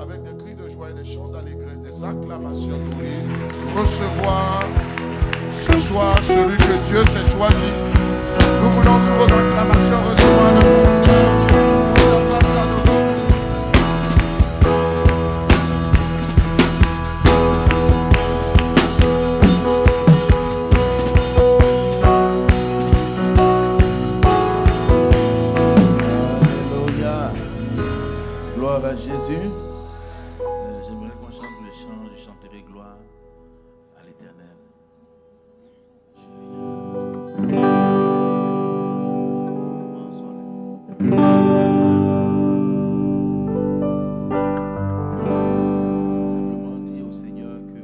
avec des cris de joie et des chants d'allégresse, des acclamations pour recevoir ce soir celui que Dieu s'est choisi. Nous voulons sous vos acclamations recevoir le concert. Gloire à Jésus. J'aimerais qu'on chante le chant, je chanterai gloire à l'Éternel. Simplement dire au Seigneur que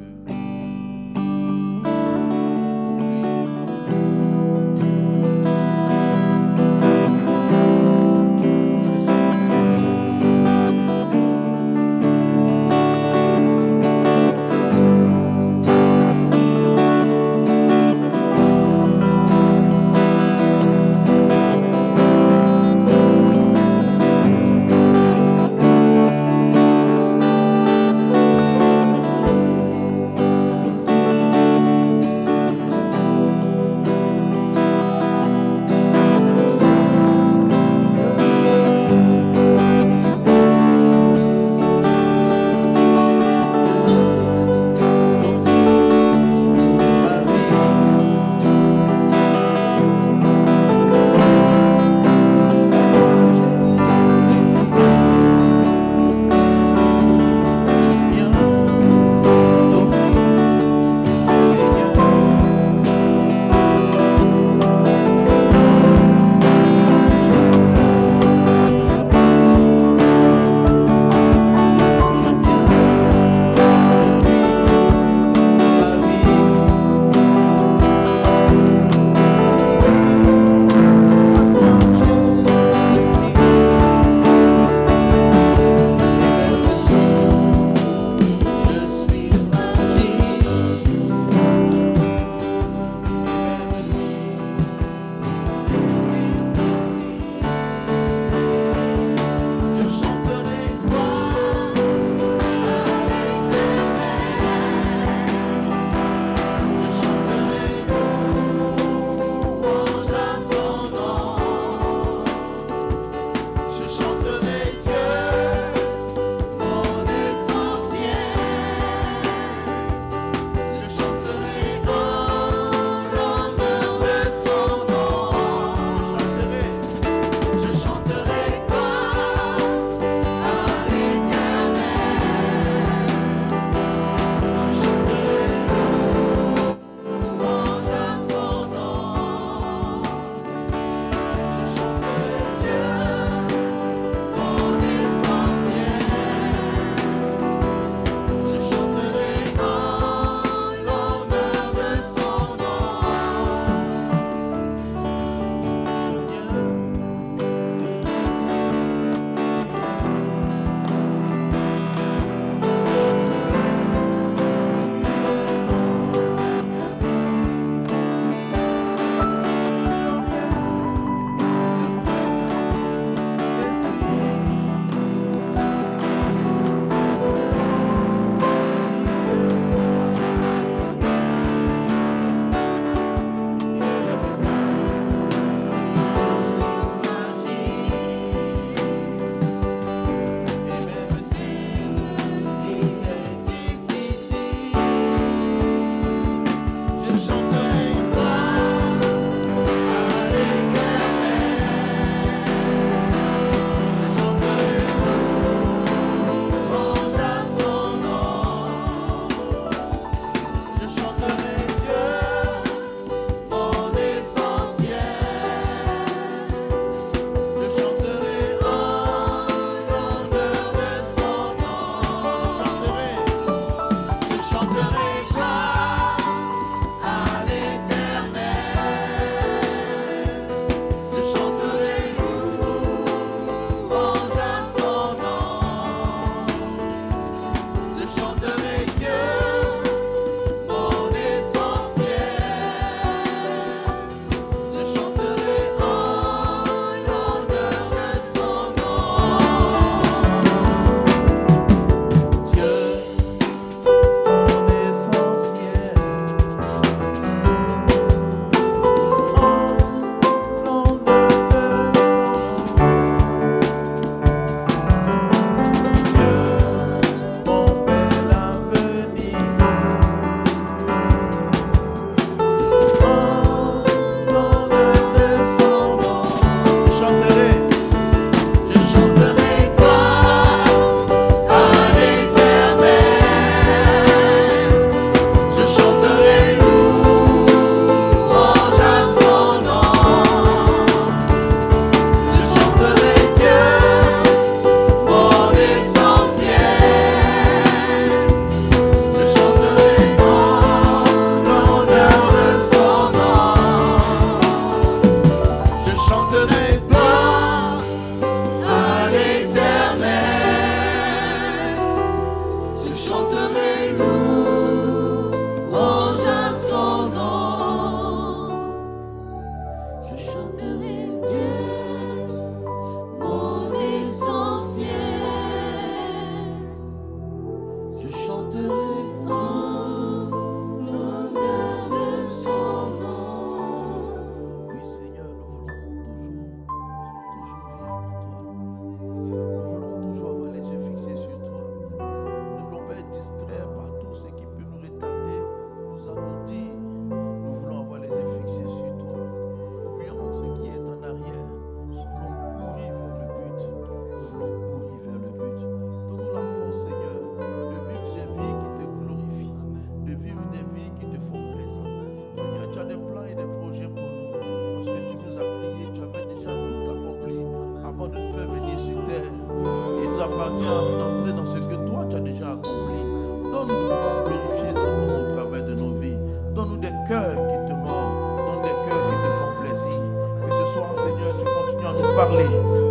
appartient d'entrer dans ce que toi tu as déjà accompli. Donne-nous de pouvoir glorifier ton nom au travers de nos vies. Donne-nous des cœurs qui t'honorent. Donne des cœurs qui te font plaisir. Que ce soir, Seigneur, tu continues à nous parler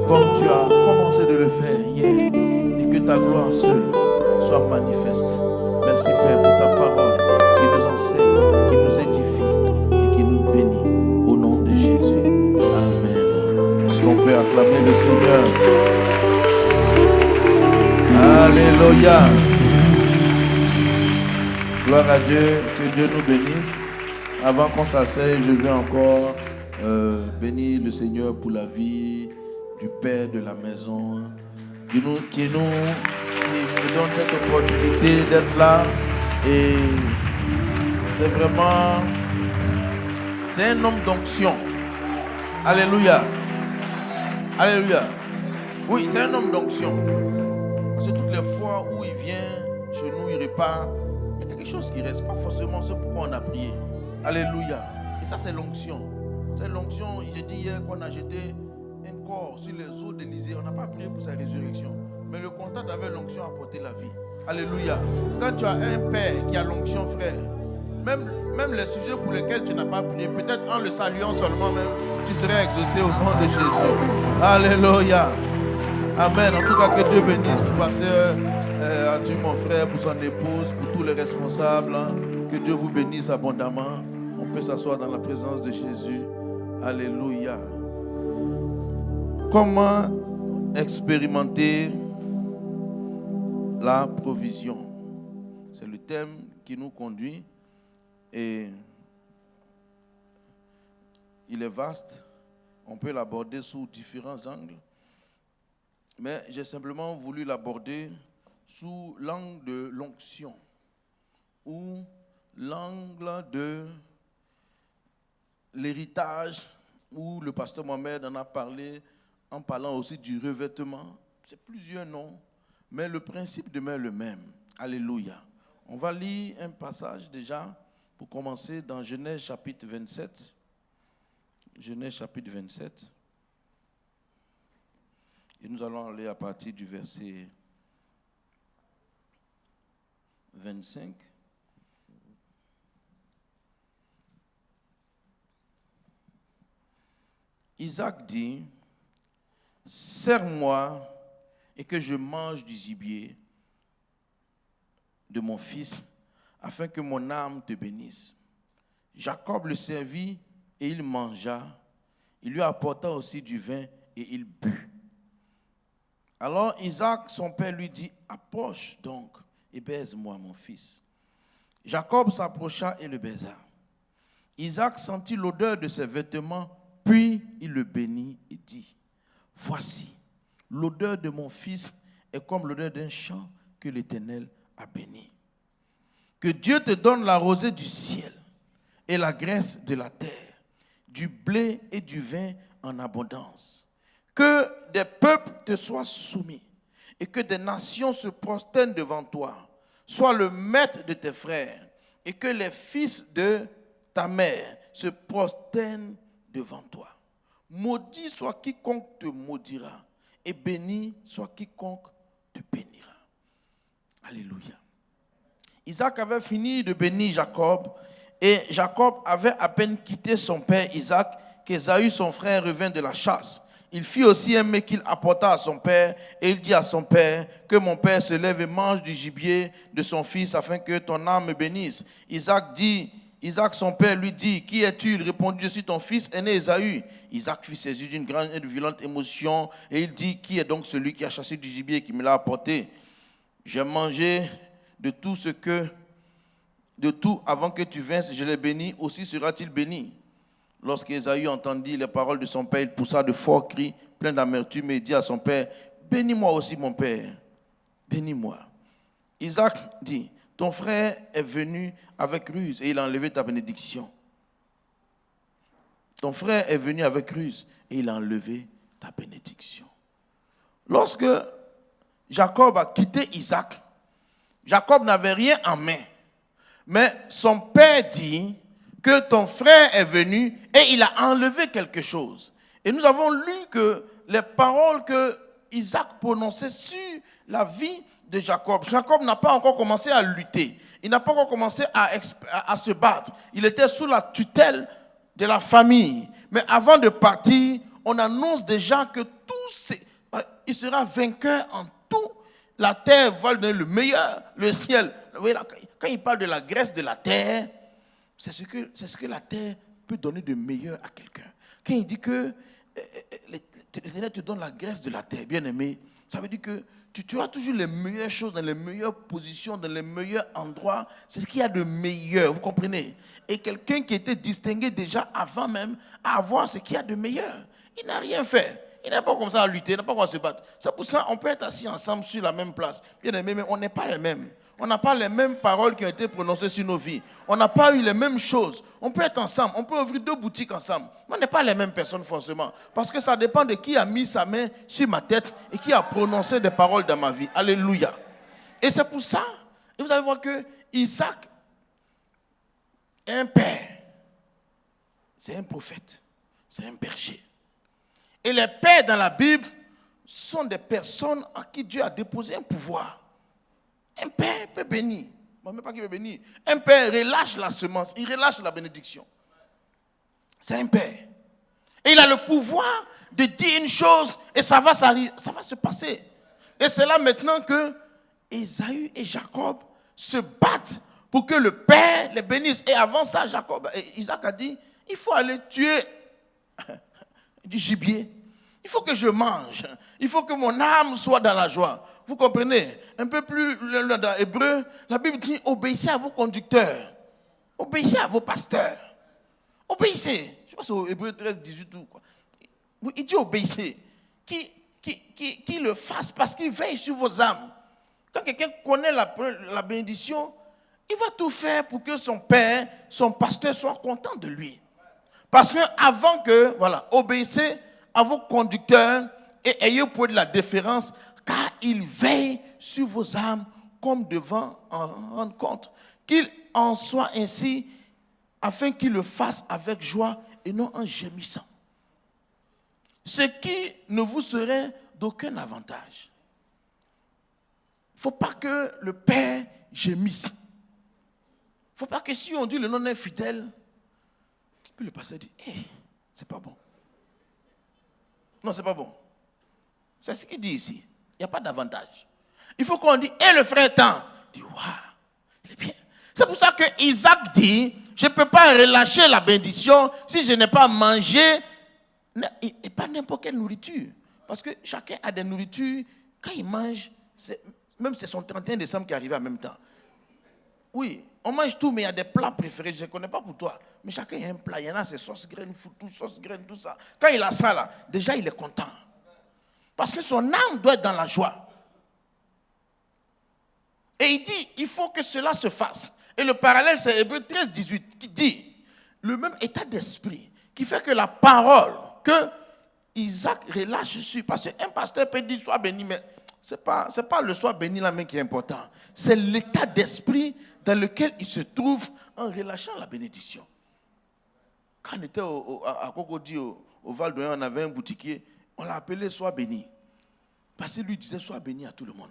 comme tu as commencé de le faire hier. Et que ta gloire seule soit manifeste. Merci Père pour ta parole qui nous enseigne, qui nous édifie et qui nous bénit. Au nom de Jésus. Amen. Est-ce qu'on peut acclamer le Seigneur? Alléluia. Gloire à Dieu, que Dieu nous bénisse. Avant qu'on s'asseye, je veux encore bénir le Seigneur pour la vie du Père de la maison, qui nous donne cette opportunité d'être là. Et c'est un homme d'onction. Alléluia. Alléluia. Oui, c'est un homme d'onction. Parce que toutes les fois où il vient chez nous, il repart, il y a quelque chose qui ne reste pas forcément ce pourquoi on a prié. Alléluia. Et ça, c'est l'onction. C'est l'onction. J'ai dit hier qu'on a jeté un corps sur les eaux d'Élysée. On n'a pas prié pour sa résurrection. Mais le contact avec l'onction a apporté la vie. Alléluia. Quand tu as un père qui a l'onction, frère, même les sujets pour lesquels tu n'as pas prié, peut-être en le saluant seulement même, tu serais exaucé au nom de Jésus. Alléluia. Amen. En tout cas, que Dieu bénisse pour pasteur Anthony, mon frère, pour son épouse, pour tous les responsables. Que Dieu vous bénisse abondamment. On peut s'asseoir dans la présence de Jésus. Alléluia. Comment expérimenter la provision? C'est le thème qui nous conduit et il est vaste. On peut l'aborder sous différents angles, mais j'ai simplement voulu l'aborder sous l'angle de l'onction ou l'angle de l'héritage, où le pasteur Mohamed en a parlé en parlant aussi du revêtement. C'est plusieurs noms, mais le principe demeure le même. Alléluia. On va lire un passage déjà pour commencer dans Genèse chapitre 27. Genèse chapitre 27. Et nous allons aller à partir du verset 25. Isaac dit, « Serre-moi et que je mange du gibier de mon fils, afin que mon âme te bénisse. » Jacob le servit et il mangea. Il lui apporta aussi du vin et il but. Alors Isaac, son père, lui dit, « Approche donc et baise-moi, mon fils. » Jacob s'approcha et le baisa. Isaac sentit l'odeur de ses vêtements, puis il le bénit et dit, « Voici, l'odeur de mon fils est comme l'odeur d'un champ que l'Éternel a béni. Que Dieu te donne la rosée du ciel et la graisse de la terre, du blé et du vin en abondance. Que des peuples te soient soumis et que des nations se prosternent devant toi. Sois le maître de tes frères et que les fils de ta mère se prosternent devant toi. Maudit soit quiconque te maudira et béni soit quiconque te bénira. » Alléluia. Isaac avait fini de bénir Jacob et Jacob avait à peine quitté son père Isaac qu'Ésaü, son frère, revint de la chasse. Il fit aussi un mets qu'il apporta à son père et il dit à son père, « Que mon père se lève et mange du gibier de son fils afin que ton âme me bénisse. » Isaac, son père, lui dit, « Qui es-tu » Il répondit, « Je suis ton fils aîné Ésaü. » Isaac fut saisi d'une grande et de violente émotion et il dit, « Qui est donc celui qui a chassé du gibier et qui me l'a apporté? J'ai mangé de tout avant que tu vinsses, je l'ai béni, aussi sera-t-il béni. » Lorsqu'Ésaü entendit les paroles de son père, il poussa de forts cris, plein d'amertume, et dit à son père, « Bénis-moi aussi, mon père, bénis-moi. » Isaac dit, « Ton frère est venu avec ruse et il a enlevé ta bénédiction. » Ton frère est venu avec ruse et il a enlevé ta bénédiction. Lorsque Jacob a quitté Isaac, Jacob n'avait rien en main. Mais son père dit que ton frère est venu et il a enlevé quelque chose. Et nous avons lu que les paroles que Isaac prononçait sur la vie de Jacob. Jacob n'a pas encore commencé à lutter. Il n'a pas encore commencé à se battre. Il était sous la tutelle de la famille. Mais avant de partir, on annonce déjà que il sera vainqueur en tout. La terre va donner le meilleur, le ciel. Vous voyez, quand il parle de la graisse de la terre, c'est ce que la terre peut donner de meilleur à quelqu'un. Quand il dit que l'Éternel te donne la graisse de la terre, bien aimé, ça veut dire que tu as toujours les meilleures choses dans les meilleures positions, dans les meilleurs endroits. C'est ce qu'il y a de meilleur, vous comprenez? Et quelqu'un qui était distingué déjà avant même à avoir ce qu'il y a de meilleur, il n'a rien fait. Il n'a pas commencé à lutter, il n'a pas commencé à se battre. C'est pour ça qu'on peut être assis ensemble sur la même place. Bien aimé, mais on n'est pas les mêmes. On n'a pas les mêmes paroles qui ont été prononcées sur nos vies. On n'a pas eu les mêmes choses. On peut être ensemble, on peut ouvrir 2 boutiques ensemble. Mais on n'est pas les mêmes personnes forcément. Parce que ça dépend de qui a mis sa main sur ma tête et qui a prononcé des paroles dans ma vie. Alléluia. Et c'est pour ça, et vous allez voir que Isaac est un père. C'est un prophète. C'est un berger. Et les pères dans la Bible sont des personnes en qui Dieu a déposé un pouvoir. Un père peut bénir. Bon, même pas qu'il peut bénir. Un père relâche la semence, il relâche la bénédiction. C'est un père. Et il a le pouvoir de dire une chose et ça va se passer. Et c'est là maintenant que Ésaü et Jacob se battent pour que le père les bénisse. Et avant ça, Isaac a dit, il faut aller tuer du gibier. Il faut que je mange. Il faut que mon âme soit dans la joie. Vous comprenez? Un peu plus dans l'hébreu, la Bible dit obéissez à vos conducteurs. Obéissez à vos pasteurs. Obéissez. Je ne sais pas si c'est au Hébreu 13, 18 ou quoi. Il dit obéissez. Qui le fasse parce qu'il veille sur vos âmes. Quand quelqu'un connaît la bénédiction, il va tout faire pour que son père, son pasteur soit content de lui. Parce que avant que, obéissez à vos conducteurs et ayez pour eux de la déférence, car ils veillent sur vos âmes comme devant en rendre compte. Qu'il en soit ainsi, afin qu'ils le fassent avec joie et non en gémissant. Ce qui ne vous serait d'aucun avantage. Il ne faut pas que le père gémisse. Il ne faut pas que si on dit le nom d'un fidèle, puis le pasteur dit, c'est pas bon. Non, c'est pas bon. C'est ce qu'il dit ici. Il n'y a pas d'avantage. Il faut qu'on dise, le frère tant. Il dit, waouh, il est bien. C'est pour ça que Isaac dit, je ne peux pas relâcher la bénédiction si je n'ai pas mangé, et pas n'importe quelle nourriture. Parce que chacun a des nourritures, quand il mange, même c'est son 31 décembre qui est arrivé en même temps. Oui, on mange tout, mais il y a des plats préférés. Je ne connais pas pour toi. Mais chacun a un plat. Il y en a, c'est sauce graine, foutou, sauce graine, tout ça. Quand il a ça là, déjà il est content. Parce que son âme doit être dans la joie. Et il dit, il faut que cela se fasse. Et le parallèle, c'est Hébreu 13, 18, qui dit, le même état d'esprit, qui fait que la parole que Isaac relâche sur, parce qu'un pasteur peut dire, sois béni, mais ce n'est pas le sois béni là même qui est important. C'est l'état d'esprit dans lequel il se trouve en relâchant la bénédiction. Quand on était à Cocody, au Val d'Oyen, on avait un boutiquier, on l'a appelé sois béni. Parce que lui disait sois béni à tout le monde.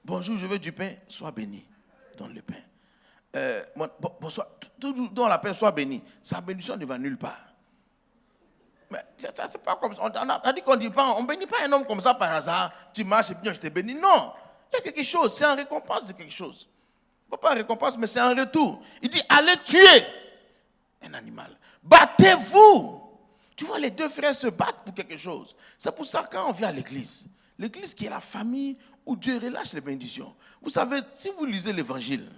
Bonjour, je veux du pain, sois béni. Donne le pain. Bonsoir, tout dont on l'appelle sois béni. Sa bénédiction ne va nulle part. Mais ça, c'est pas comme ça. On a dit qu'on dit pas, on ne bénit pas un homme comme ça par hasard. Tu marches et puis je te bénis. Non. Il y a quelque chose, c'est en récompense de quelque chose. Pas en récompense, mais c'est en retour. Il dit, allez tuer un animal. Battez-vous. Tu vois, les deux frères se battent pour quelque chose. C'est pour ça que quand on vient à l'église qui est la famille où Dieu relâche les bénédictions. Vous savez, si vous lisez l'évangile,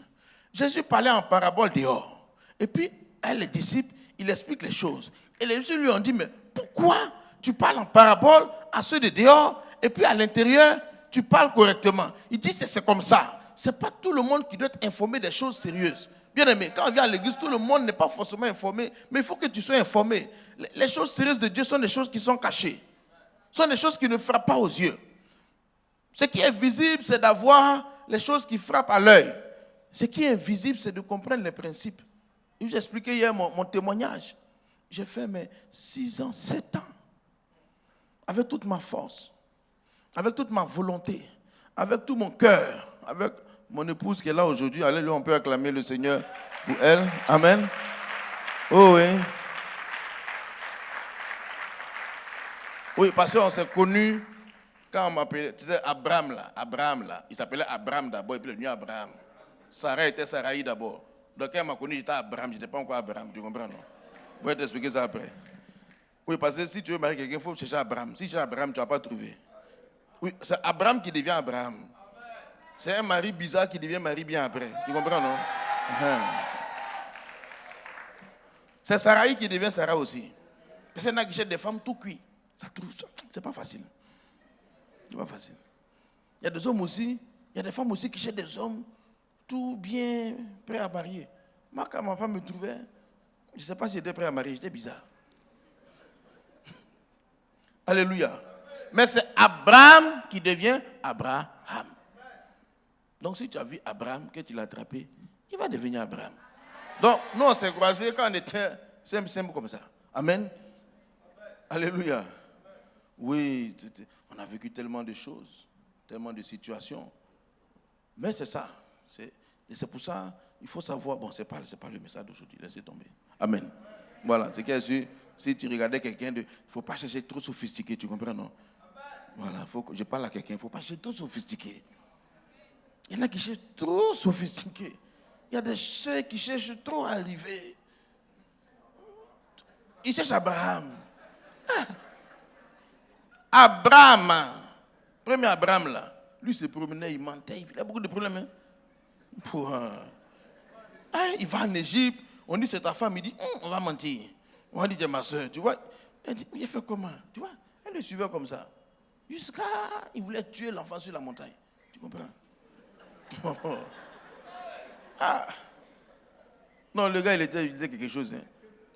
Jésus parlait en parabole dehors. Et puis, les disciples, il explique les choses. Et les disciples lui ont dit, mais pourquoi tu parles en parabole à ceux de dehors et puis à l'intérieur, tu parles correctement? Il dit, c'est comme ça. Ce n'est pas tout le monde qui doit être informé des choses sérieuses. Bien aimé, quand on vient à l'église, tout le monde n'est pas forcément informé, mais il faut que tu sois informé. Les choses sérieuses de Dieu sont des choses qui sont cachées. Ce sont des choses qui ne frappent pas aux yeux. Ce qui est visible, c'est d'avoir les choses qui frappent à l'œil. Ce qui est invisible, c'est de comprendre les principes. Je vous ai expliqué hier mon témoignage. J'ai fait mes 6 ans, 7 ans avec toute ma force, avec toute ma volonté, avec tout mon cœur, avec mon épouse qui est là aujourd'hui. Alléluia, on peut acclamer le Seigneur pour elle. Amen. Oh oui. Oui, parce qu'on s'est connus quand on m'appelait, tu sais, Abraham là. Il s'appelait Abraham d'abord, et puis le nom Abraham. Sarah était Saraï d'abord. Donc quand on m'a connu, j'étais Abraham, je n'étais pas encore Abraham, tu comprends, non? Je vais t'expliquer ça après. Oui, parce que si tu veux marier quelqu'un, il faut chercher Abraham. Si tu cherches Abraham, tu ne vas pas trouver. Oui, c'est Abraham qui devient Abraham. C'est un mari bizarre qui devient mari bien après. Tu comprends, non? C'est Saraï qui devient Sarah aussi. Parce qu'il y en a qui cherchent des femmes tout cuit. Ça trouve, c'est pas facile. C'est pas facile. Il y a des hommes aussi, il y a des femmes aussi qui cherchent des hommes tout bien prêts à marier. Moi, quand ma femme me trouvait, je ne sais pas si j'étais prêt à marier, j'étais bizarre. Alléluia. Mais c'est Abraham qui devient Abraham. Donc si tu as vu Abraham, que tu l'as attrapé, il va devenir Abraham. Donc nous on s'est croisés quand on était simple comme ça. Amen. Alléluia. Oui, on a vécu tellement de choses, tellement de situations. Mais c'est ça. Et c'est pour ça, il faut savoir, bon, c'est pas le message d'aujourd'hui, laissez tomber. Amen. Voilà, c'est que si tu regardais quelqu'un, il ne faut pas chercher trop sophistiqué, tu comprends, non? Voilà, je parle à quelqu'un, il ne faut pas chercher trop sophistiqué. Il y en a qui cherchent trop sophistiqué. Il y a des ceux qui cherchent trop à arriver. Ils cherchent Abraham. Abraham, premier Abraham là, lui se promenait, il mentait, il a beaucoup de problèmes. Il va en Égypte, on dit c'est ta femme, il dit on va mentir. On va dire c'est ma soeur, tu vois. Elle dit, il a fait comment? Tu vois, elle le suivait comme ça. Jusqu'à, il voulait tuer l'enfant sur la montagne. Tu comprends? Non, le gars, il disait quelque chose. Hein.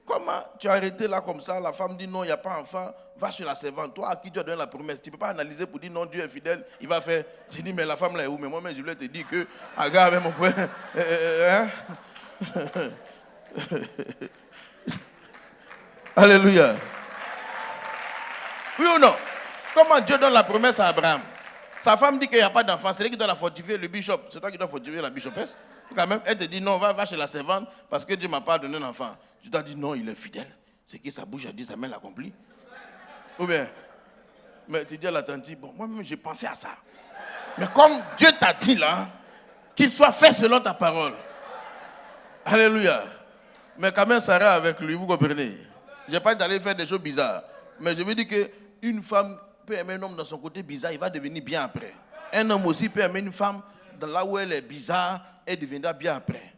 Comment tu as arrêté là comme ça? La femme dit non, il n'y a pas d'enfant. Va chez la servante. Toi, à qui tu as donné la promesse? Tu ne peux pas analyser pour dire non, Dieu est fidèle. Il va faire. J'ai dit, mais la femme là est où? Mais moi-même, je voulais te dire que. Regarde, même mon point. Hein? Alléluia. Oui ou non? Comment Dieu donne la promesse à Abraham? Sa femme dit qu'il n'y a pas d'enfant. C'est lui qui doit la fortifier, le bishop. C'est toi qui dois fortifier la bishopesse. Quand même, elle te dit non, va chez la servante parce que Dieu ne m'a pas donné un enfant. Tu dois dire non, il est fidèle. C'est que sa bouche a dit, sa main l'accomplit. Ou bien, mais tu dis à la tante, bon, moi-même j'ai pensé à ça. Mais comme Dieu t'a dit là, qu'il soit fait selon ta parole. Alléluia. Mais quand même, Sarah avec lui, vous comprenez. Je n'ai pas d'aller faire des choses bizarres. Mais je veux dire qu'une femme peut aimer un homme dans son côté bizarre, il va devenir bien après. Un homme aussi peut aimer une femme dans là où elle est bizarre, elle deviendra bien après.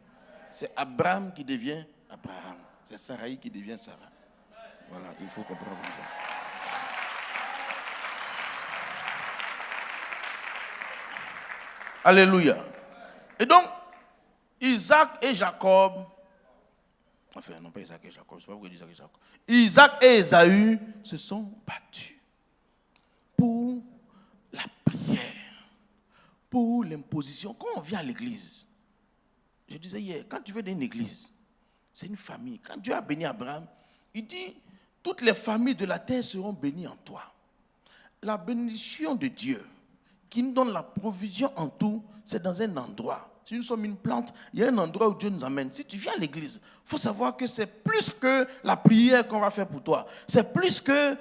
C'est Abraham qui devient Abraham. C'est Saraï qui devient Sarah. Voilà, il faut comprendre ça. Alléluia. Et donc, Isaac et Jacob, enfin, non pas Isaac et Jacob, c'est pas pourquoi je dis Isaac et Jacob. Isaac et Ésaü se sont battus pour la prière, pour l'imposition. Quand on vient à l'église, je disais hier, quand tu viens d'une église, c'est une famille. Quand Dieu a béni Abraham, il dit, toutes les familles de la terre seront bénies en toi. La bénédiction de Dieu, qui nous donne la provision en tout, c'est dans un endroit. Si nous sommes une plante, il y a un endroit où Dieu nous amène. Si tu viens à l'église, il faut savoir que c'est plus que la prière qu'on va faire pour toi. C'est plus que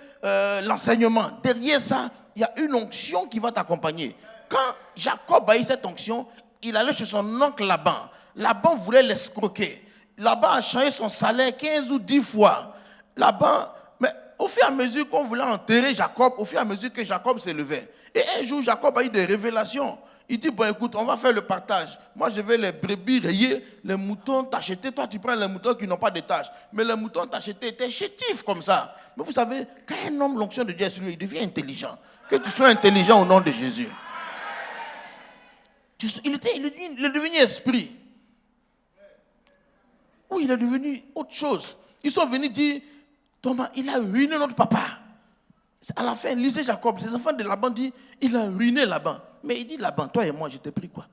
l'enseignement. Derrière ça, il y a une onction qui va t'accompagner. Quand Jacob a eu cette onction, il allait chez son oncle Laban. Laban voulait l'escroquer. Laban a changé son salaire 15 ou 10 fois. Laban, mais au fur et à mesure qu'on voulait enterrer Jacob, au fur et à mesure que Jacob s'élevait. Et un jour, Jacob a eu des révélations. Il dit, bon écoute, on va faire le partage. Moi, je vais les brebis rayer, les moutons t'acheter. Toi, tu prends les moutons qui n'ont pas de taches. Mais les moutons t'acheter étaient chétifs comme ça. Mais vous savez, quand un homme, l'onction de Dieu est sur lui, il devient intelligent. Que tu sois intelligent au nom de Jésus. Il est devenu esprit. Oui, il est devenu autre chose. Ils sont venus dire, Thomas, il a ruiné notre papa. À la fin, lisez Jacob, ses enfants de Laban disent, il a ruiné Laban. Mais il dit, Laban, toi et moi, je t'ai pris quoi?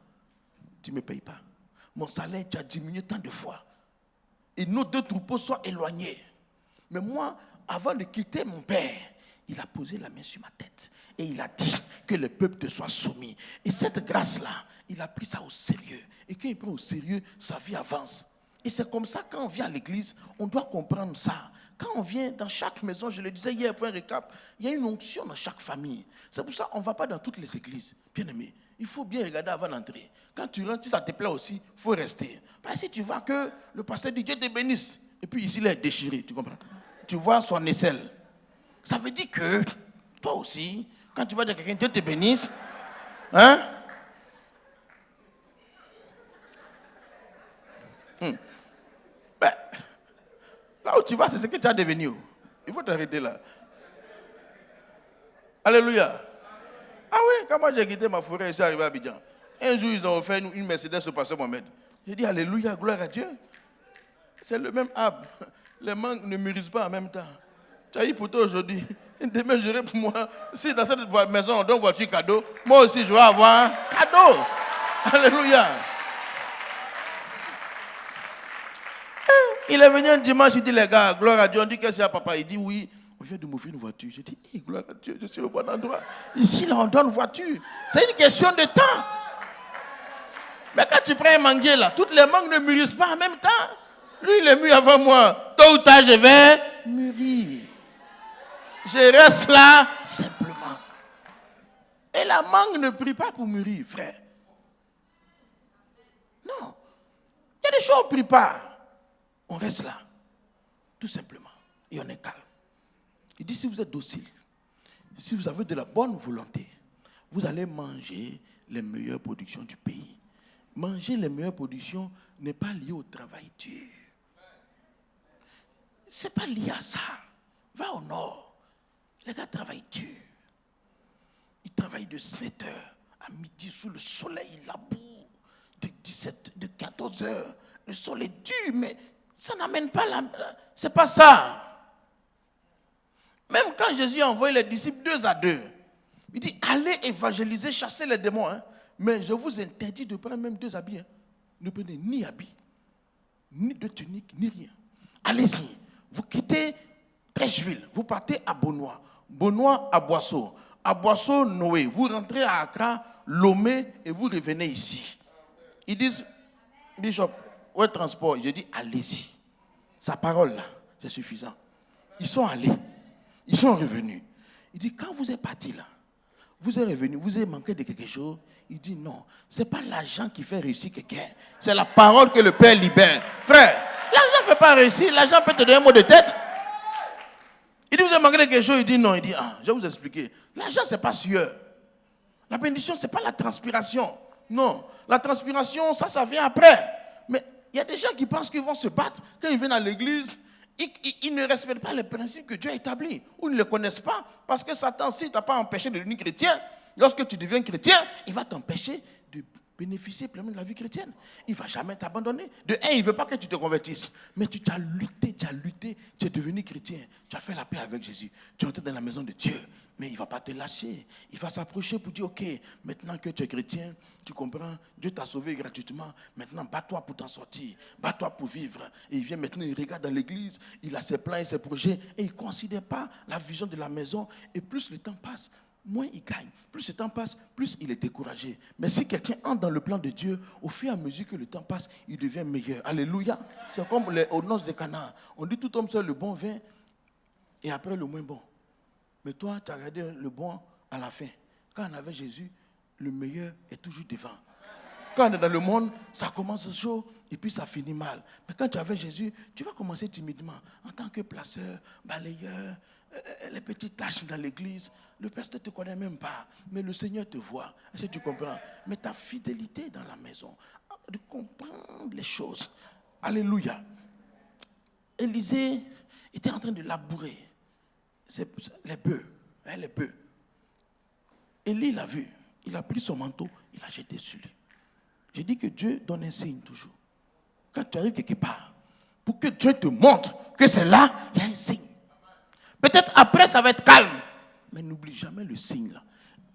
Tu ne me payes pas. Mon salaire, tu as diminué tant de fois. Et nos deux troupeaux sont éloignés. Mais moi, avant de quitter mon père, il a posé la main sur ma tête et il a dit que le peuple te soit soumis. Et cette grâce-là, il a pris ça au sérieux. Et quand il prend au sérieux, sa vie avance. Et c'est comme ça, quand on vient à l'église, on doit comprendre ça. Quand on vient dans chaque maison, je le disais hier pour un récap, il y a une onction dans chaque famille. C'est pour ça qu'on ne va pas dans toutes les églises. Bien aimé, il faut bien regarder avant d'entrer. Quand tu rentres, si ça te plaît aussi, il faut rester. Parce que si tu vois que le pasteur dit Dieu te bénisse, et puis ici il est déchiré, tu comprends? Tu vois son aisselle. Ça veut dire que toi aussi, quand tu vas dire à quelqu'un Dieu te bénisse, hein? Ben, là où tu vas, c'est ce que tu as devenu. Il faut t'arrêter là. Alléluia. Ah oui, quand moi j'ai quitté ma forêt et je suis arrivé à Abidjan, un jour ils ont offert une Mercedes au pasteur Mohamed. J'ai dit Alléluia, gloire à Dieu. C'est le même arbre. Les mangues ne mûrissent pas en même temps. Tu as eu pour toi aujourd'hui. Demain, j'aurai pour moi. Si dans cette maison on donne voiture cadeau, moi aussi je vais avoir cadeau. Alléluia. Il est venu un dimanche, il dit les gars, gloire à Dieu. On dit qu'est-ce qu'il y a papa? Il dit oui, on vient de m'offrir une voiture. Je dis, hey, gloire à Dieu, je suis au bon endroit. Ici, là, on donne voiture. C'est une question de temps. Mais quand tu prends un manguier là, toutes les mangues ne mûrissent pas en même temps. Lui, il est mûr avant moi. Tôt ou tard, je vais mûrir. Je reste là simplement. Et la mangue ne prie pas pour mûrir, frère. Non. Il y a des choses qu'on ne prie pas. On reste là, tout simplement. Et on est calme. Il dit, si vous êtes docile, si vous avez de la bonne volonté, vous allez manger les meilleures productions du pays. Manger les meilleures productions n'est pas lié au travail dur. Ce n'est pas lié à ça. Va au nord. Les gars travaillent dur. Ils travaillent de 7h à midi sous le soleil, il laboure. De 14h. Le soleil est dur, mais ça n'amène pas c'est pas ça. Même quand Jésus a envoyé les disciples 2 à 2, il dit, allez évangéliser, chasser les démons. Hein. Mais je vous interdis de prendre même 2 habits. Hein. Ne prenez ni habits, ni de tunique, ni rien. Allez-y. Vous quittez Trècheville, vous partez à Beaunois. Beaunois à Boisseau. À Boisseau, Noé. Vous rentrez à Accra, Lomé, et vous revenez ici. Ils disent, Bishop, où est le transport? J'ai dit, allez-y. Sa parole, là, c'est suffisant. Ils sont allés. Ils sont revenus. Il dit, quand vous êtes partis là, vous êtes revenus, vous avez manqué de quelque chose. Il dit, non, ce n'est pas l'argent qui fait réussir quelqu'un. C'est la parole que le Père libère. Frère, l'argent ne fait pas réussir. L'argent peut te donner un mot de tête. Il dit, vous avez manqué de quelque chose. Il dit, non. Il dit, je vais vous expliquer. L'argent, ce n'est pas sueur. La bénédiction, ce n'est pas la transpiration. Non. La transpiration, ça vient après. Mais il y a des gens qui pensent qu'ils vont se battre. Quand ils viennent à l'église, ils ne respectent pas les principes que Dieu a établis. Ou ils ne les connaissent pas. Parce que Satan, s'il ne t'a pas empêché de devenir chrétien, lorsque tu deviens chrétien, il va t'empêcher de bénéficier pleinement de la vie chrétienne. Il ne va jamais t'abandonner. De un, il ne veut pas que tu te convertisses. Mais tu as lutté, tu es devenu chrétien. Tu as fait la paix avec Jésus. Tu es entré dans la maison de Dieu. Mais il ne va pas te lâcher. Il va s'approcher pour dire, ok, maintenant que tu es chrétien, tu comprends, Dieu t'a sauvé gratuitement. Maintenant, bats-toi pour t'en sortir. Bats-toi pour vivre. Et il vient maintenant, il regarde dans l'église, il a ses plans et ses projets, et il ne considère pas la vision de la maison. Et plus le temps passe, moins il gagne. Plus le temps passe, plus il est découragé. Mais si quelqu'un entre dans le plan de Dieu, au fur et à mesure que le temps passe, il devient meilleur. Alléluia. C'est comme aux noces de Cana. On dit tout homme seul le bon vin et après le moins bon. Mais toi, tu as regardé le bon à la fin. Quand on avait Jésus, le meilleur est toujours devant. Quand on est dans le monde, ça commence chaud et puis ça finit mal. Mais quand tu avais Jésus, tu vas commencer timidement. En tant que placeur, balayeur, les petites tâches dans l'église, le pasteur ne te connaît même pas. Mais le Seigneur te voit. Est-ce que tu comprends? Mais ta fidélité dans la maison, de comprendre les choses. Alléluia. Élisée était en train de labourer. Les bœufs. Les bœufs. Élie l'a vu. Il a pris son manteau, il a jeté sur lui. J'ai dit que Dieu donne un signe toujours. Quand tu arrives quelque part, pour que Dieu te montre que c'est là, il y a un signe. Peut-être après, ça va être calme. Mais n'oublie jamais le signe là.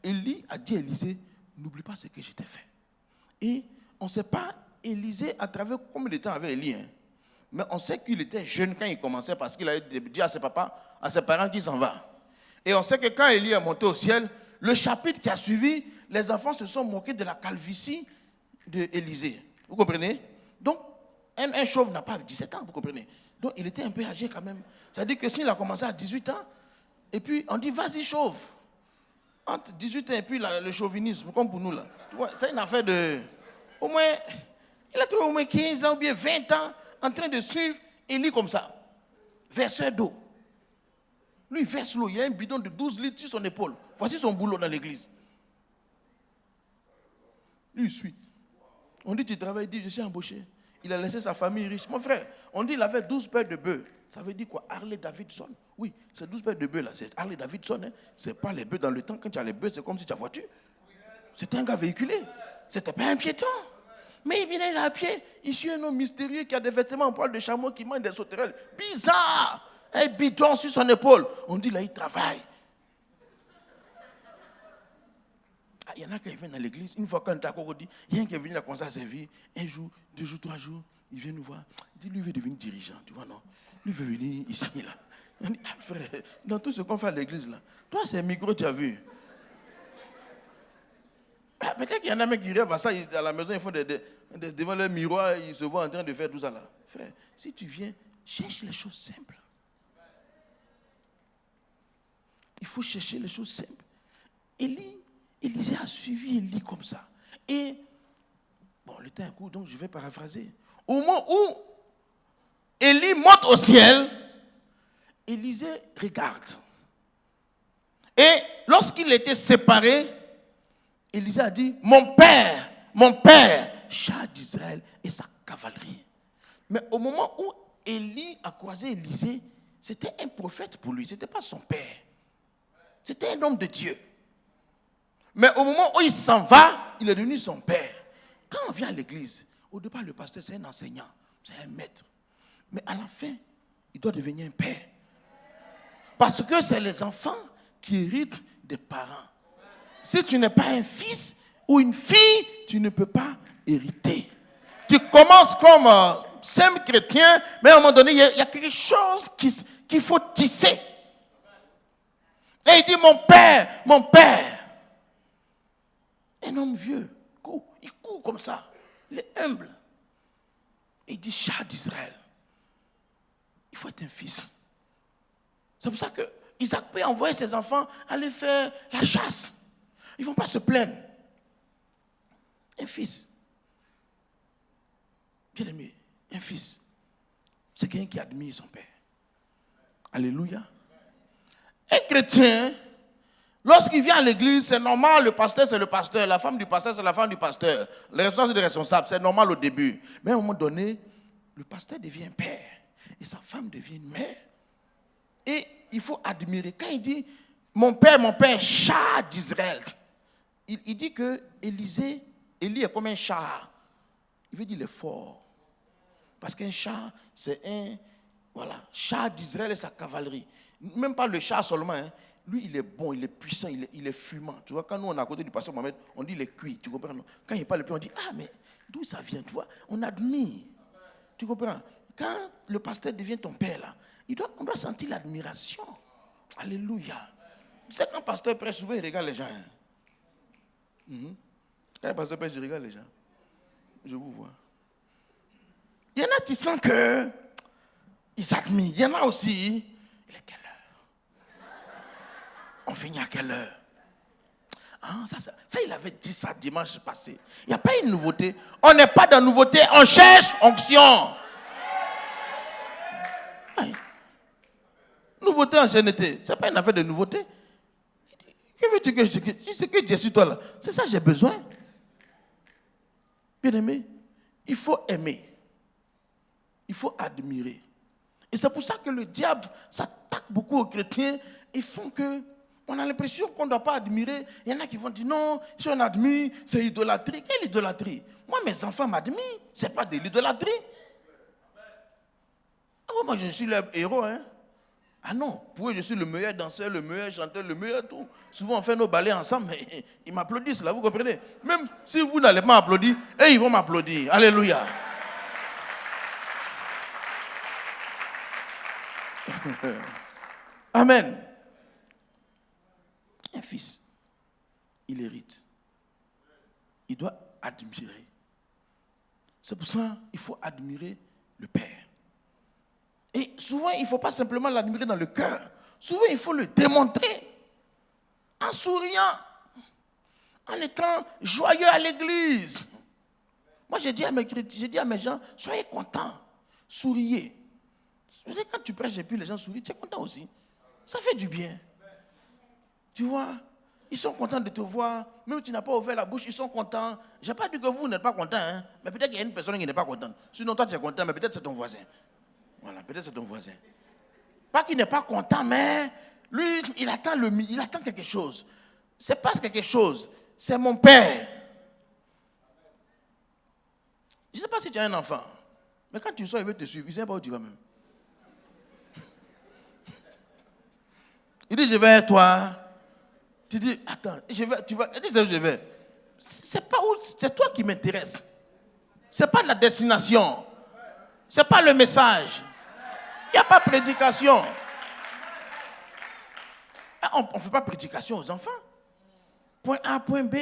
Élie a dit à Élisée, n'oublie pas ce que je t'ai fait. Et on ne sait pas, Élisée, à travers combien de temps avait Élie. Hein? Mais on sait qu'il était jeune quand il commençait parce qu'il avait dit à ses parents qu'il s'en va. Et on sait que quand Élie est monté au ciel, le chapitre qui a suivi, les enfants se sont moqués de la calvitie d'Élisée. Vous comprenez? Donc, un chauve n'a pas 17 ans, vous comprenez? Donc, il était un peu âgé quand même. C'est-à-dire que s'il a commencé à 18 ans, et puis on dit, vas-y, chauve. Entre 18 ans et puis le chauvinisme, comme pour nous là. Tu vois, c'est une affaire de... Au moins, il a trouvé au moins 15 ans ou bien 20 ans en train de suivre Élie comme ça. Verseur d'eau. Lui, il verse l'eau. Il a un bidon de 12 litres sur son épaule. Voici son boulot dans l'église. Lui, il suit. On dit, tu travailles, il dit, je suis embauché. Il a laissé sa famille riche. Mon frère, on dit, il avait 12 paires de bœufs. Ça veut dire quoi? Harley Davidson. Oui, c'est 12 paires de bœufs là. C'est Harley Davidson. Hein. C'est pas les bœufs dans le temps. Quand tu as les bœufs, c'est comme si tu as voiture. C'était un gars véhiculé. C'était pas un piéton. Mais il venait là à pied. Ici, un homme mystérieux qui a des vêtements en poil de chameau qui mange des sauterelles. Bizarre! Un bidon sur son épaule. On dit là, il travaille. Il y en a qui viennent dans l'église. Une fois qu'on est à Cocody, il y a un qui est venu là comme ça à servir. Un jour, 2 jours, 3 jours, il vient nous voir. Il dit, lui veut devenir dirigeant. Tu vois, non? Lui veut venir ici, là. On dit, ah frère, dans tout ce qu'on fait à l'église, là, toi, c'est un micro, tu as vu. Ah, peut-être qu'il y en a même qui rêvent à ça, à la maison, ils font devant leur miroir, ils se voient en train de faire tout ça, là. Frère, si tu viens, cherche les choses simples. Il faut chercher les choses simples. Élisée a suivi Élie comme ça. Et, bon, le temps est court, donc je vais paraphraser. Au moment où Élie monte au ciel, Élisée regarde. Et lorsqu'il était séparé, Élisée a dit, mon père, char d'Israël et sa cavalerie. Mais au moment où Élie a croisé Élisée, c'était un prophète pour lui, ce n'était pas son père. C'était un homme de Dieu. Mais au moment où il s'en va, il est devenu son père. Quand on vient à l'église, au départ, le pasteur, c'est un enseignant, c'est un maître. Mais à la fin, il doit devenir un père. Parce que c'est les enfants qui héritent des parents. Si tu n'es pas un fils ou une fille, tu ne peux pas hériter. Tu commences comme simple chrétien, mais à un moment donné, il y a quelque chose qu'il faut tisser. Et il dit, mon père. Un homme vieux, il court comme ça. Il est humble. Et il dit, char d'Israël. Il faut être un fils. C'est pour ça que Isaac peut envoyer ses enfants aller faire la chasse. Ils ne vont pas se plaindre. Un fils. Bien aimé, un fils. C'est quelqu'un qui admire son père. Alléluia. Un chrétien, lorsqu'il vient à l'église, c'est normal, le pasteur, c'est le pasteur, la femme du pasteur, c'est la femme du pasteur, les responsables, c'est les responsables, c'est normal au début. Mais à un moment donné, le pasteur devient père et sa femme devient mère. Et il faut admirer. Quand il dit, mon père, char d'Israël, il dit que Élie est comme un char. Il veut dire il est fort. Parce qu'un char, c'est char d'Israël et sa cavalerie. Même pas le char seulement, hein. Lui, il est bon, il est puissant, il est fumant. Tu vois, quand nous, on est à côté du pasteur Mohamed, on dit il est cuit, tu comprends? Quand il parle, on dit, ah, mais d'où ça vient, tu vois? On admire. Tu comprends? Quand le pasteur devient ton père, là, on doit sentir l'admiration. Alléluia. Tu sais, quand le pasteur prêche, souvent, il regarde les gens. Hein? Quand le pasteur prêche, il regarde les gens. Je vous vois. Il y en a qui sentent qu'ils admirent. Il y en a aussi, il est quelle heure? On finit à quelle heure? Ah, ça, il avait dit ça dimanche passé. Il n'y a pas une nouveauté. On n'est pas dans nouveauté, on cherche onction. Oui. Nouveauté, ancienneté. Ce n'est pas une affaire de nouveauté. Que veux-tu que je dise? C'est que Dieu sur toi là. C'est ça que j'ai besoin. Bien aimé, il faut aimer. Il faut admirer. Et c'est pour ça que le diable s'attaque beaucoup aux chrétiens. Ils font que on a l'impression qu'on ne doit pas admirer. Il y en a qui vont dire non, si on admire, c'est idolâtrie. Quelle idolâtrie? Moi, mes enfants m'admirent. Ce n'est pas de l'idolâtrie. Ah, moi, je suis leur héros. Hein? Ah non, pour eux, je suis le meilleur danseur, le meilleur chanteur, le meilleur tout. Souvent, on fait nos ballets ensemble, mais ils m'applaudissent, là, vous comprenez? Même si vous n'allez pas m'applaudir, eux, ils vont m'applaudir. Alléluia. Amen. fils, il hérite. Il doit admirer. C'est pour ça qu'il faut admirer le père. Et souvent, il ne faut pas simplement l'admirer dans le cœur. Souvent, il faut le démontrer. En souriant. En étant joyeux à l'église. Moi, j'ai dit à mes gens, soyez contents. Souriez. Quand tu prêches et puis les gens sourient, tu es content aussi. Ça fait du bien. Tu vois, ils sont contents de te voir. Même si tu n'as pas ouvert la bouche, ils sont contents. Je n'ai pas dit que vous n'êtes pas content, hein, mais peut-être qu'il y a une personne qui n'est pas contente. Sinon, toi, tu es content, mais peut-être c'est ton voisin. Voilà, peut-être c'est ton voisin. Pas qu'il n'est pas content, mais lui, il attend quelque chose. C'est pas quelque chose. C'est mon père. Je ne sais pas si tu as un enfant, mais quand tu sors, il veut te suivre. Il ne sait pas où tu vas même. Il dit, je vais à toi. Tu dis, attends, tu vas. Il dit, je vais. C'est pas où, c'est toi qui m'intéresse. C'est pas la destination. C'est pas le message. Il n'y a pas de prédication. On ne fait pas prédication aux enfants. Point A, point B,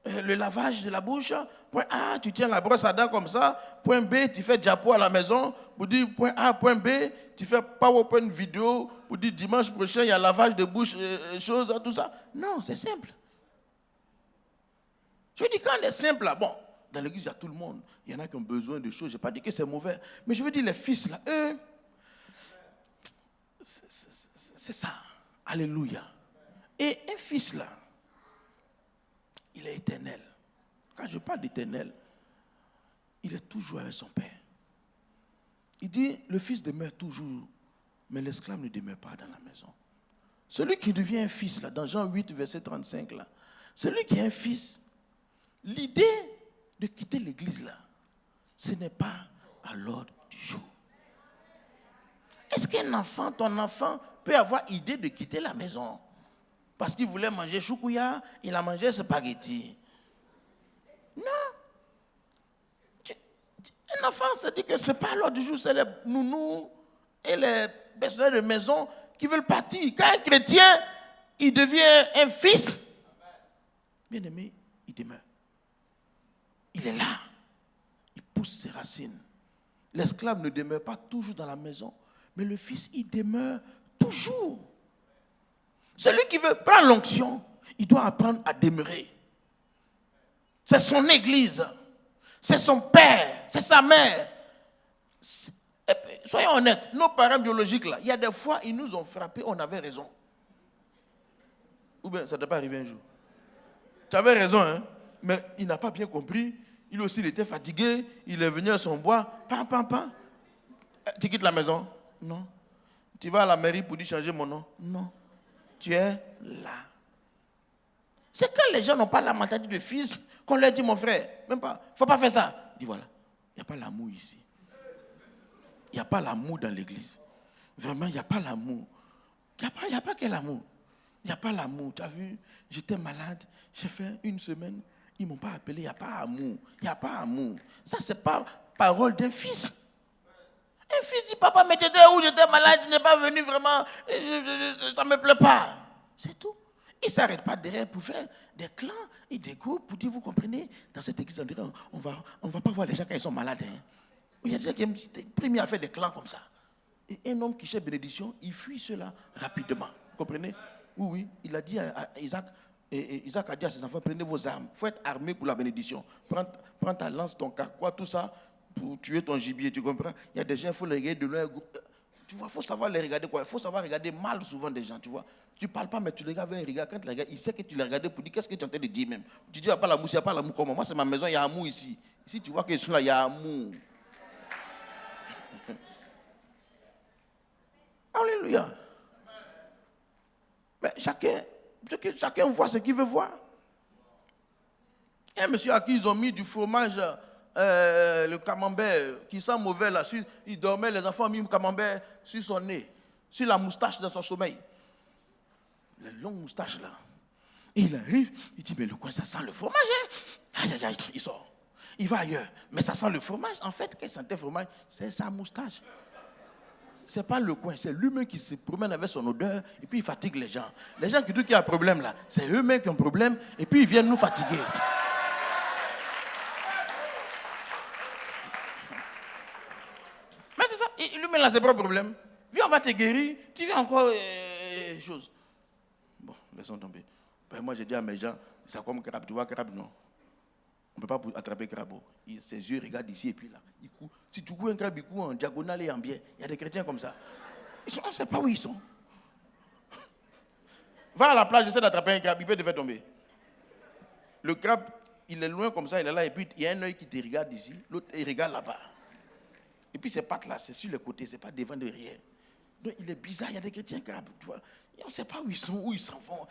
le lavage de la bouche. Point A, tu tiens la brosse à dents comme ça. Point B, tu fais diapo à la maison. Pour dire point A, point B, tu fais PowerPoint vidéo. Pour dire dimanche prochain, il y a lavage de bouche, choses, tout ça. Non, c'est simple. Je dis quand c'est simple, là, bon, dans l'église, il y a tout le monde. Il y en a qui ont besoin de choses. Je n'ai pas dit que c'est mauvais. Mais je veux dire, les fils, là, eux, c'est ça. Alléluia. Et un fils, là, il est éternel. Quand je parle d'éternel, il est toujours avec son père. Il dit, le fils demeure toujours, mais l'esclave ne demeure pas dans la maison. Celui qui devient un fils, là, dans Jean 8, verset 35, là, celui qui est un fils, l'idée de quitter l'église, là, ce n'est pas à l'ordre du jour. Est-ce qu'un enfant, ton enfant, peut avoir idée de quitter la maison parce qu'il voulait manger choukouya, il a mangé spaghetti? Non. Un enfant se dit que ce n'est pas à l'ordre du jour, c'est les nounous et les personnels de maison qui veulent partir. Quand un chrétien, il devient un fils, bien aimé, il demeure. Il est là. Il pousse ses racines. L'esclave ne demeure pas toujours dans la maison, mais le fils, il demeure toujours. Celui qui veut prendre l'onction, il doit apprendre à demeurer. C'est son église. C'est son père. C'est sa mère. Et puis, soyons honnêtes, nos parents biologiques, là, il y a des fois, ils nous ont frappés, on avait raison. Ou bien, ça ne t'est pas arrivé un jour. Tu avais raison, hein? Mais il n'a pas bien compris. Il aussi, il était fatigué. Il est venu à son bois. Pam, pam, pam. Tu quittes la maison? Non. Tu vas à la mairie pour dire changer mon nom? Non. Tu es là. C'est quand les gens n'ont pas la mentalité de fils qu'on leur dit, mon frère, même pas, il ne faut pas faire ça. Il dit, voilà, il n'y a pas l'amour ici. Il n'y a pas l'amour dans l'église. Vraiment, il n'y a pas l'amour. Il n'y a pas quel amour. Il n'y a pas l'amour. Tu as vu, j'étais malade, j'ai fait une semaine, ils ne m'ont pas appelé, il n'y a pas amour. Il n'y a pas amour. Ça, ce n'est pas parole d'un fils. Un fils dit, papa, mais t'étais où? J'étais malade, tu n'es pas venu vraiment, ça ne me plaît pas. C'est tout. Il ne s'arrête pas derrière pour faire des clans et des groupes pour dire, vous comprenez, dans cette église, on ne va pas voir les gens quand ils sont malades. Hein. Il y a des gens qui aiment premier à faire des clans comme ça. Et un homme qui cherche bénédiction, il fuit cela rapidement. Vous comprenez? Oui, il a dit à Isaac, et Isaac a dit à ses enfants, prenez vos armes. Il faut être armé pour la bénédiction. Prends ta lance, ton carquois, tout ça, pour tuer ton gibier, tu comprends? Il y a des gens, il faut les regarder de loin. Tu vois, il faut savoir les regarder quoi? Il faut savoir regarder mal souvent des gens, tu vois. Tu ne parles pas, mais tu les regardes avec un regard. Quand tu les regardes, il sait que tu les regardes pour dire qu'est-ce que tu es en train de dire même. Tu dis, il n'y a pas l'amour, il n'y a pas l'amour comment? Moi, c'est ma maison, il y a amour ici. Ici, tu vois que je suis là, il y a amour. Alléluia. Mais chacun voit ce qu'il veut voir. Il y a un monsieur à qui ils ont mis du fromage, le camembert, qui sent mauvais là. Il dormait, les enfants ont mis le camembert sur son nez, sur la moustache de son sommeil. La longue moustache là. Et il arrive, il dit, mais le coin, ça sent le fromage. Hein? Aïe, aïe, aïe, il sort. Il va ailleurs. Mais ça sent le fromage. En fait, quand il sentait le fromage, c'est sa moustache. Ce n'est pas le coin, c'est lui-même qui se promène avec son odeur et puis il fatigue les gens. Les gens qui disent qu'il y a un problème là, c'est eux-mêmes qui ont un problème et puis ils viennent nous fatiguer. Mais c'est ça, lui-même là, c'est pas un problème. Viens, on va te guérir, tu viens encore chose. Bon, laissons tomber. Ben, moi, j'ai dit à mes gens, c'est comme crabe, tu vois, crabe, non. On ne peut pas attraper crabe. Ses yeux regardent ici et puis là. Il court. Si tu cours un crabe, il court en diagonale et en biais. Il y a des chrétiens comme ça. On ne sait pas où ils sont. Va à la plage, essaie d'attraper un crabe, il peut te faire tomber. Le crabe, il est loin comme ça, il est là, et puis il y a un œil qui te regarde ici, l'autre, il regarde là-bas. Et puis ses pattes là, c'est sur les côtés, c'est pas devant, derrière. Donc il est bizarre, il y a des chrétiens crabes, tu vois. Et on ne sait pas où ils sont, où ils s'en vont.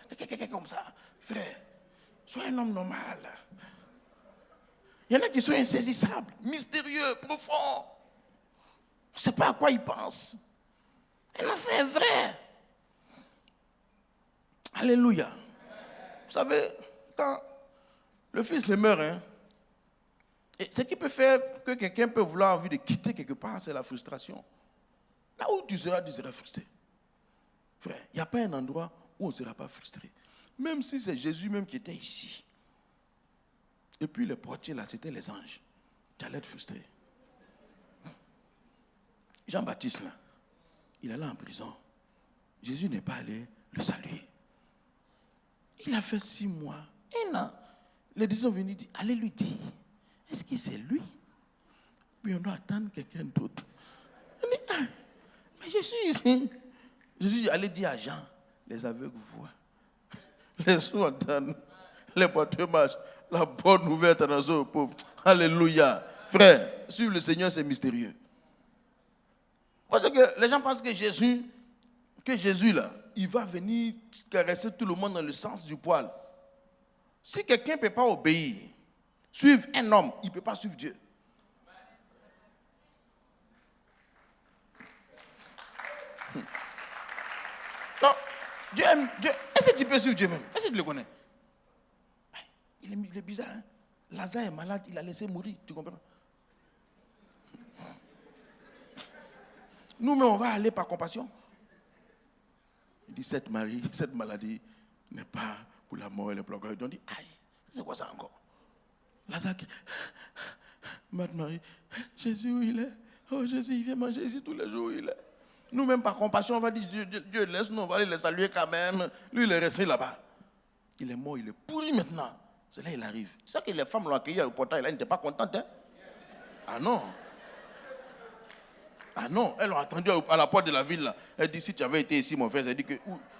Comme ça. Frère, sois un homme normal. Il y en a qui sont insaisissables, mystérieux, profonds. On ne sait pas à quoi ils pensent. Un enfant est vrai. Alléluia. Vous savez, quand le fils ne meurt, hein, et ce qui peut faire que quelqu'un peut vouloir envie de quitter quelque part, c'est la frustration. Là où tu seras frustré. Frère, il n'y a pas un endroit où on ne sera pas frustré. Même si c'est Jésus même qui était ici. Et puis les portiers là, c'était les anges. Tu allais être frustré. Jean-Baptiste là, il allait en prison. Jésus n'est pas allé le saluer. Il a fait 6 mois, 1 an. Les disciples sont venus dire, allez lui dire, est-ce que c'est lui? Puis on doit attendre quelqu'un d'autre. On dit, ah, mais je suis ici. Jésus allait dire à Jean, les aveugles voient, les sourds entendent, les porteurs marchent, la bonne nouvelle est dans aux pauvres. Alléluia. Frère, suivre le Seigneur, c'est mystérieux. Parce que les gens pensent que Jésus là, il va venir caresser tout le monde dans le sens du poil. Si quelqu'un ne peut pas obéir, suivre un homme, il ne peut pas suivre Dieu. Non, Dieu aime Dieu. Est-ce que tu peux suivre Dieu même? Est-ce que tu le connais? Il est bizarre. Hein? Lazare est malade, il a laissé mourir. Tu comprends? Nous-mêmes, on va aller par compassion. Il dit, cette maladie n'est pas pour la mort et le pleurs. Ils ont dit, aïe, c'est quoi ça encore? Lazare, Madame Marie, Jésus où il est? Oh Jésus, il vient manger ici tous les jours où il est. Nous-mêmes, par compassion, on va dire, Dieu laisse-nous, on va aller le saluer quand même. Lui, il est resté là-bas. Il est mort, il est pourri maintenant. C'est là qu'il arrive. C'est ça que les femmes l'ont accueilli au portail, là, ils n'étaient pas contentes. Hein? Ah non. Ah non, elles l'ont attendu à la porte de la ville. Là. Elle dit, si tu avais été ici, mon frère, elle dit que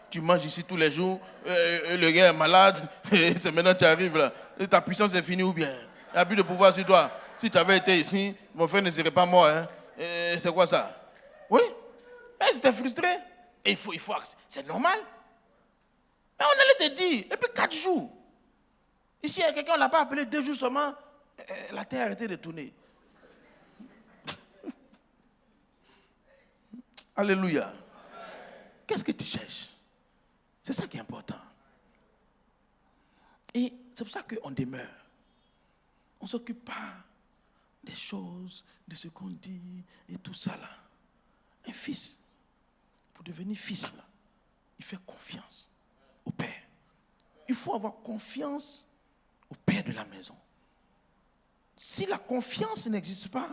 tu manges ici tous les jours, le gars est malade, et c'est maintenant que tu arrives là. Et ta puissance est finie ou bien? Il n'y a plus de pouvoir sur toi. Si tu avais été ici, mon frère ne serait pas mort. Hein? C'est quoi ça? Oui. Elle s'était frustrée. Et il faut, c'est normal. Mais on allait te dire, et puis 4 jours. Ici, il y a quelqu'un, on ne l'a pas appelé 2 jours seulement, la terre a arrêté de tourner. Alléluia. Qu'est-ce que tu cherches? C'est ça qui est important. Et c'est pour ça qu'on demeure. On ne s'occupe pas des choses, de ce qu'on dit et tout ça là. Un fils, pour devenir fils là, il fait confiance au Père. Il faut avoir confiance au Père de la maison. Si la confiance n'existe pas,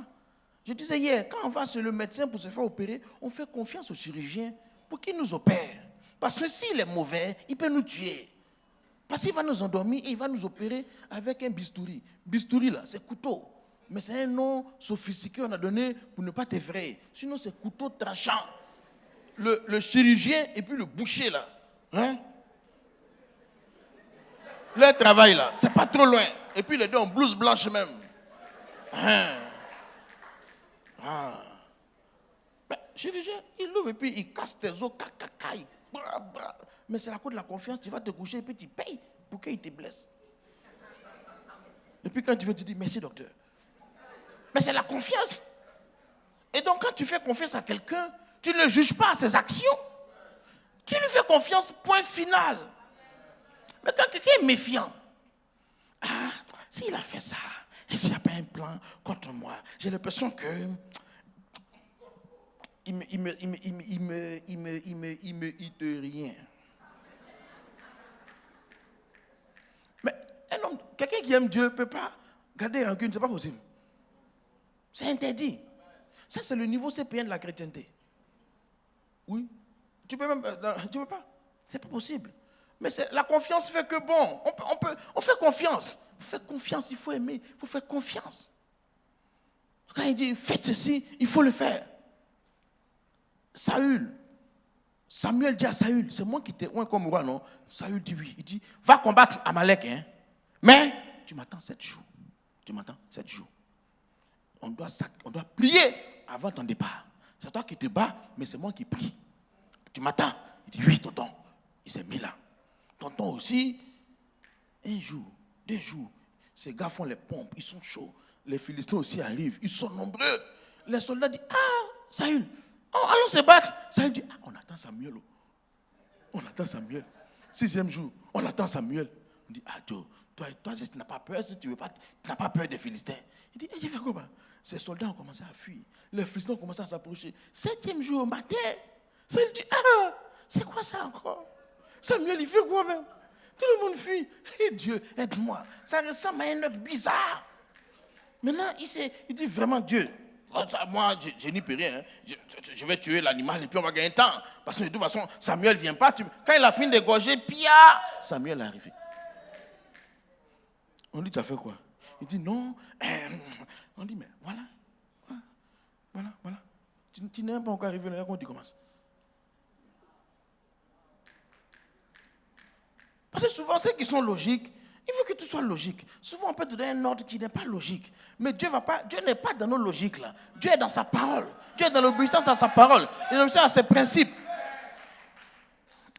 je disais hier, quand on va chez le médecin pour se faire opérer, on fait confiance au chirurgien pour qu'il nous opère. Parce que s'il est mauvais, il peut nous tuer. Parce qu'il va nous endormir et il va nous opérer avec un bistouri. Bistouri là, c'est couteau. Mais c'est un nom sophistiqué qu'on a donné pour ne pas t'effrayer. Sinon, c'est couteau tranchant. Le chirurgien et puis le boucher là. Hein? Leur travail là, c'est pas trop loin. Et puis les deux en blouse blanche même. Hein? Ah. Ben, chirurgien, il ouvre et puis il casse tes os, mais c'est la cause de la confiance, tu vas te coucher et puis tu payes pour qu'il te blesse. Et puis quand tu veux, tu dis merci docteur. Mais c'est la confiance. Et donc quand tu fais confiance à quelqu'un, tu ne le juges pas à ses actions. Tu lui fais confiance, point final. Mais quand quelqu'un est méfiant, ah, s'il a fait ça, et s'il n'y a pas un plan contre moi, j'ai l'impression que il me hite rien. Mais un homme, quelqu'un qui aime Dieu ne peut pas garder rancune, c'est pas possible. C'est interdit. Ça, c'est le niveau CPN de la chrétienté. Oui. Tu peux pas. C'est pas possible. Mais la confiance fait que bon, on fait confiance. Il faut faire confiance, il faut aimer, il faut faire confiance. Quand il dit faites ceci, il faut le faire. Samuel dit à Saül, c'est moi qui t'ai oint comme roi, non? Saül dit oui. Il dit, va combattre Amalek, hein? Mais tu m'attends 7 jours. Tu m'attends 7 jours. On doit plier avant ton départ. C'est toi qui te bats, mais c'est moi qui prie. Tu m'attends? Il dit, oui, tonton. Il s'est mis là. Tonton aussi, 1 jour, 2 jours, ces gars font les pompes, ils sont chauds. Les Philistins aussi arrivent, ils sont nombreux. Les soldats disent, ah, Saül, allons se battre. Saül dit, on attend Samuel. On attend Samuel. 6e jour, on attend Samuel. On dit, Joe, toi, tu n'as pas peur, si tu veux pas, tu n'as pas peur des Philistins. Il dit, j'ai fait quoi? Ces soldats ont commencé à fuir. Les Philistins ont commencé à s'approcher. 7e jour au matin, Saül dit, c'est quoi ça encore? Samuel, il fait quoi même? Tout le monde fuit. Et Dieu, aide-moi. Ça ressemble à un autre bizarre. Maintenant, il dit vraiment, Dieu, moi, je n'y peux rien. Hein. Je vais tuer l'animal et puis on va gagner un temps. Parce que de toute façon, Samuel ne vient pas. Quand il a fini d'égorger, Pia, Samuel est arrivé. On dit, tu as fait quoi? Il dit, non. On dit, mais voilà. Tu n'es pas encore arrivé, là, quand tu commences. Parce que souvent, ceux qui sont logiques, il faut que tout soit logique. Souvent, on peut te donner un ordre qui n'est pas logique. Mais Dieu n'est pas dans nos logiques là. Dieu est dans sa parole. Dieu est dans l'obéissance à sa parole. Et l'obéissance à ses principes.